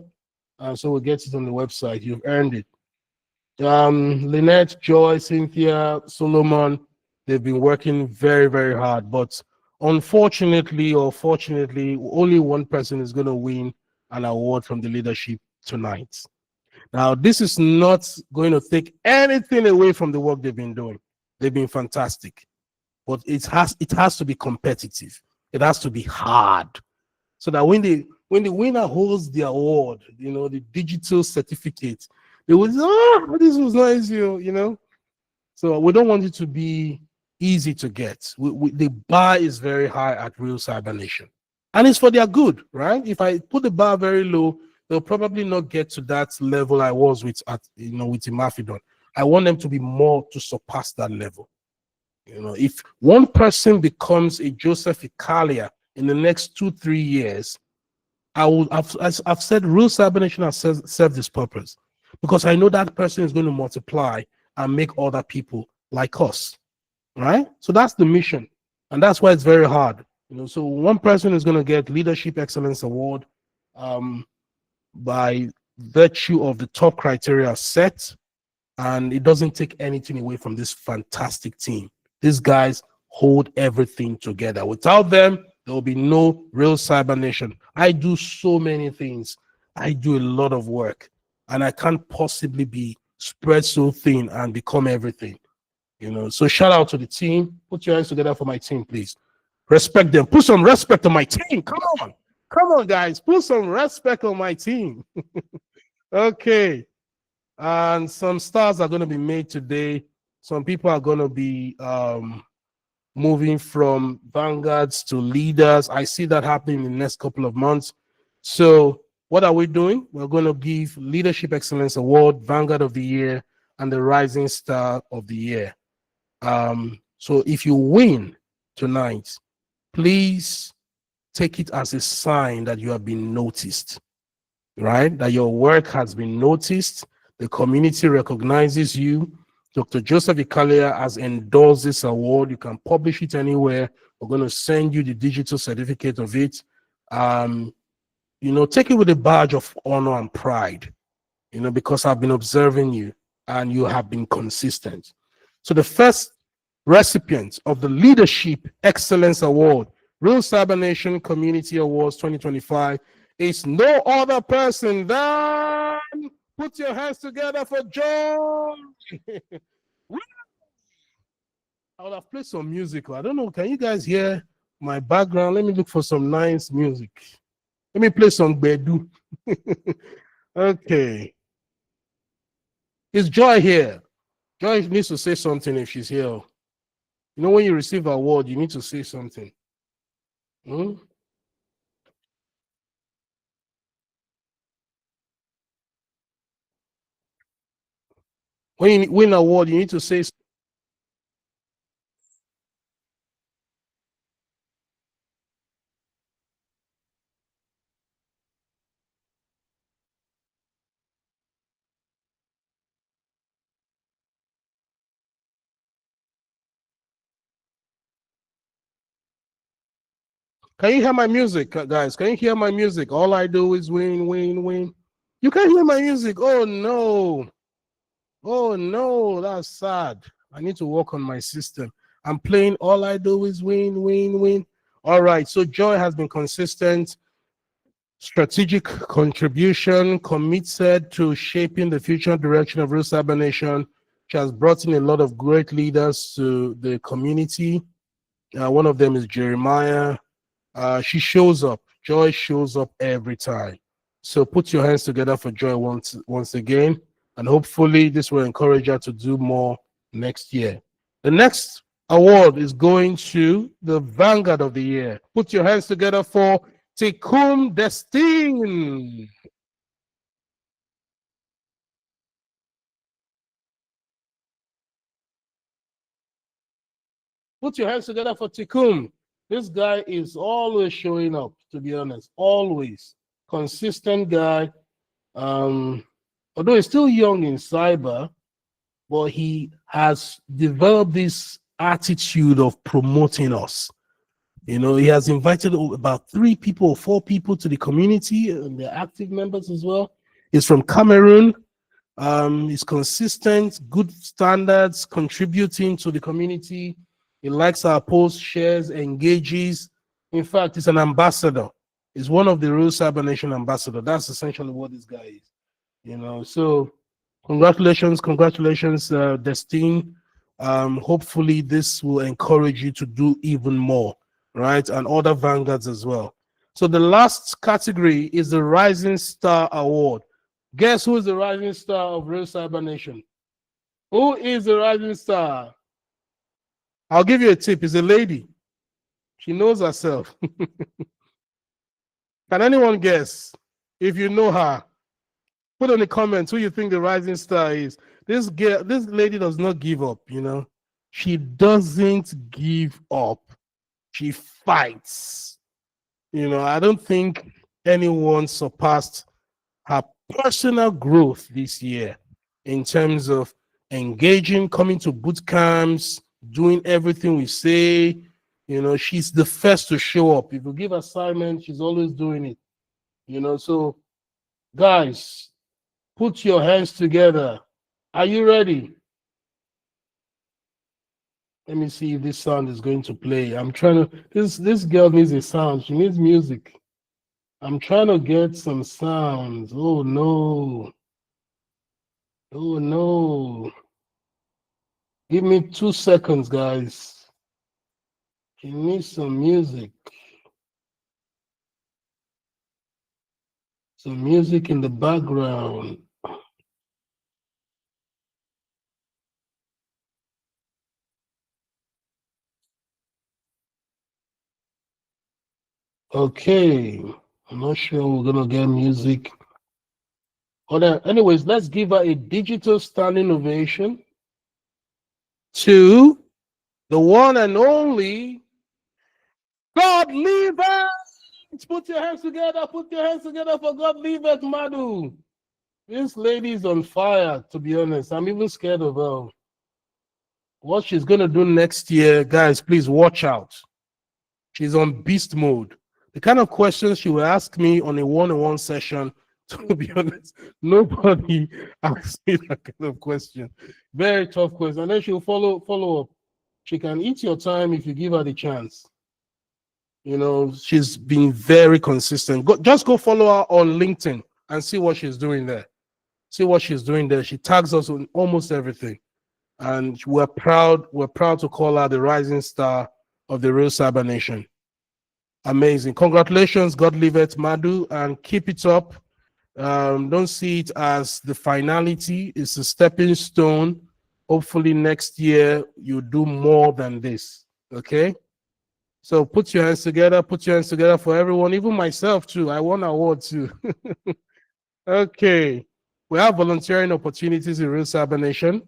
So we'll get it on the website. You've earned it. Lynette, Joy, Cynthia, Solomon, They've been working very, very hard, but unfortunately or fortunately, only one person is going to win an award from the leadership tonight. Now, this is not going to take anything away from the work they've been doing. They've been fantastic, but it has to be competitive. It has to be hard, so that when the winner holds the award, the digital certificate, they will say, "Oh, this was nice, you know." So we don't want it to be easy to get. The bar is very high at Real Cyber Nation, and it's for their good, right? If I put the bar very low, they'll probably not get to that level I was with with Imafidon. I want them to be more to surpass that level. If one person becomes a Joseph Ikhalia in the next 2-3 years, I've said Real Cyber Nation has served this purpose, because I know that person is going to multiply and make other people like us, right? So that's the mission, and that's why it's very hard. So one person is going to get Leadership Excellence Award by virtue of the top criteria set, and it doesn't take anything away from this fantastic team. These guys hold everything together. Without them, there will be no Real Cyber Nation. I do so many things. I do a lot of work, and I can't possibly be spread so thin and become everything. So shout out to the team. Put your hands together for my team, please. Respect them. Put some respect on my team. Come on, guys. Put some respect on my team. Okay. And some stars are going to be made today. Some people are going to be moving from vanguards to leaders. I see that happening in the next couple of months. So what are we doing? We're going to give Leadership Excellence Award, Vanguard of the Year, and the Rising Star of the Year. So if you win tonight, please take it as a sign that you have been noticed, right? That your work has been noticed. The community recognizes you. Dr. Joseph Ikhalia has endorsed this award. You can publish it anywhere. We're going to send you the digital certificate of it. Take it with a badge of honor and pride, because I've been observing you and you have been consistent. So the first recipient of the Leadership Excellence Award, Real Cyber Nation Community Awards 2025, is no other person than, put your hands together for John. I would have played some music. I don't know. Can you guys hear my background? Let me look for some nice music. Let me play some Bedu. Okay. Is Joy here? Joy needs to say something if she's here. When you receive an award, you need to say something. When you win an award, you need to say something. Can you hear my music, guys? Can you hear my music? All I do is win, win, win. You can't hear my music. Oh, no. Oh, no. That's sad. I need to work on my system. I'm playing All I Do Is Win, Win, Win. All right. So Joy has been consistent, strategic contribution, committed to shaping the future direction of Real Cyber Nation. She has brought in a lot of great leaders to the community. One of them is Jeremiah. She shows up. Joy shows up every time. So put your hands together for Joy once again, and hopefully this will encourage her to do more next year. The next award is going to the Vanguard of the Year. Put your hands together for Tikum Destine. Put your hands together for Tikum. This guy is always showing up, to be honest, always. Consistent guy. Although he's still young in cyber, but he has developed this attitude of promoting us. He has invited about 3 people or 4 people to the community, and they're active members as well. He's from Cameroon. He's consistent, good standards, contributing to the community. He likes our posts, shares, engages. In fact, he's an ambassador. He's one of the real Cyber Nation ambassador. That's essentially what this guy is. You know, so congratulations, Destine. Hopefully this will encourage you to do even more, right? And other vanguards as well. So the last category is the Rising Star Award. Guess who is the Rising Star of Real Cyber Nation? Who is the Rising Star? I'll give you a tip. It's a lady. She knows herself. Can anyone guess? If you know her, put in the comments who you think the Rising Star is. This lady does not give up, you know. She doesn't give up. She fights. You know, I don't think anyone surpassed her personal growth this year in terms of engaging, coming to boot camps, doing everything we say. You know, she's the first to show up. If you give assignments, she's always doing it. You know, so guys, put your hands together. Are you ready? Let me see if this sound is going to play. I'm trying to, this girl needs a sound. She needs music. I'm trying to get some sounds. Oh no. Oh no. Give me 2 seconds, guys. Give me some music. Some music in the background. Okay. I'm not sure we're gonna get music. Anyways, let's give her a digital standing ovation to the one and only God Lever. Put your hands together. Put your hands together for God Lever, Madu. This lady is on fire, to be honest. I'm even scared of her. What she's gonna do next year, guys, please watch out. She's on beast mode. The kind of questions she will ask me on a one-on-one session, to be honest, nobody asks me that kind of question. Very tough question. And then she'll follow up. She can eat your time if you give her the chance. You know, she's been very consistent. Just go follow her on LinkedIn and see what she's doing there. See what she's doing there. She tags us on almost everything. And we're proud to call her the rising star of the Real Cyber Nation. Amazing. Congratulations, God leave it, Madu, and keep it up. Don't see it as the finality. It's a stepping stone. Hopefully next year you do more than this. Okay? So put your hands together. Put your hands together for everyone, even myself too. I won an award too. Okay. We have volunteering opportunities in Real Cyber Nation.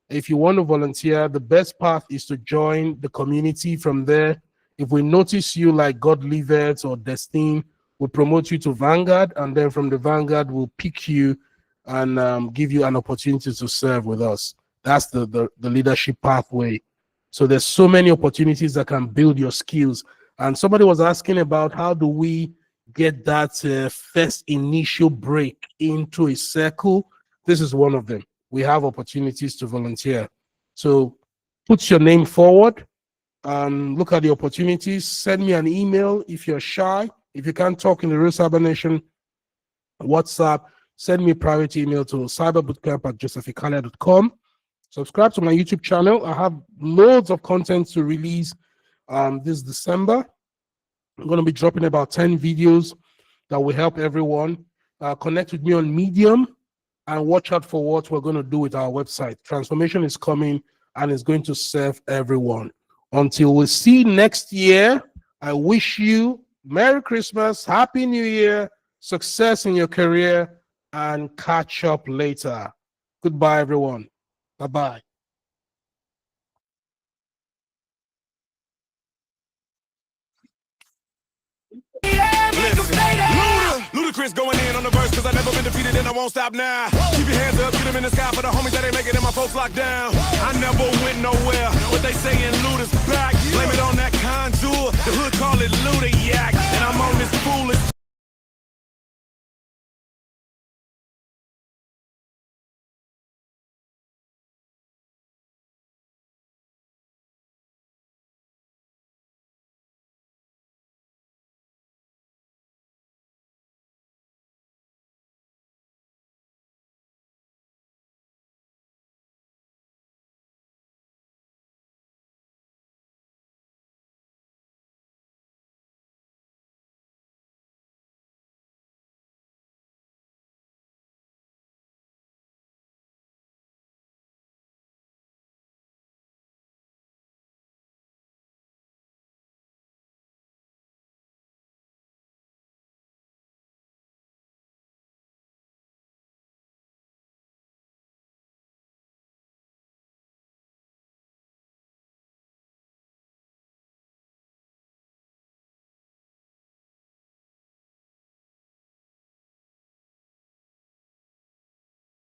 If you want to volunteer, the best path is to join the community. From there, if we notice you like God Leverts or Destine, we'll promote you to Vanguard, and then from the Vanguard, we'll pick you and give you an opportunity to serve with us. That's the leadership pathway. So there's so many opportunities that can build your skills. And somebody was asking about how do we get that first initial break into a circle. This is one of them. We have opportunities to volunteer. So put your name forward. Look at the opportunities. Send me an email if you're shy. If you can't talk in the Real Cyber Nation WhatsApp, send me a private email to cyberbootcamp@josephikhalia.com. Subscribe to my YouTube channel. I have loads of content to release this December. I'm going to be dropping about 10 videos that will help everyone. Connect with me on Medium and watch out for what we're going to do with our website. Transformation is coming and it's going to serve everyone. Until we see next year, I wish you Merry Christmas, Happy New Year, success in your career, and catch up later. Goodbye, everyone. Bye-bye. Ludacris going in on the verse, cause I never been defeated and I won't stop now. Keep your hands up, get them in the sky for the homies that ain't making it, my folks locked down. I never went nowhere, what they saying Luda's back. Blame it on that contour, the hood call it Luda Yak. And I'm on this foolish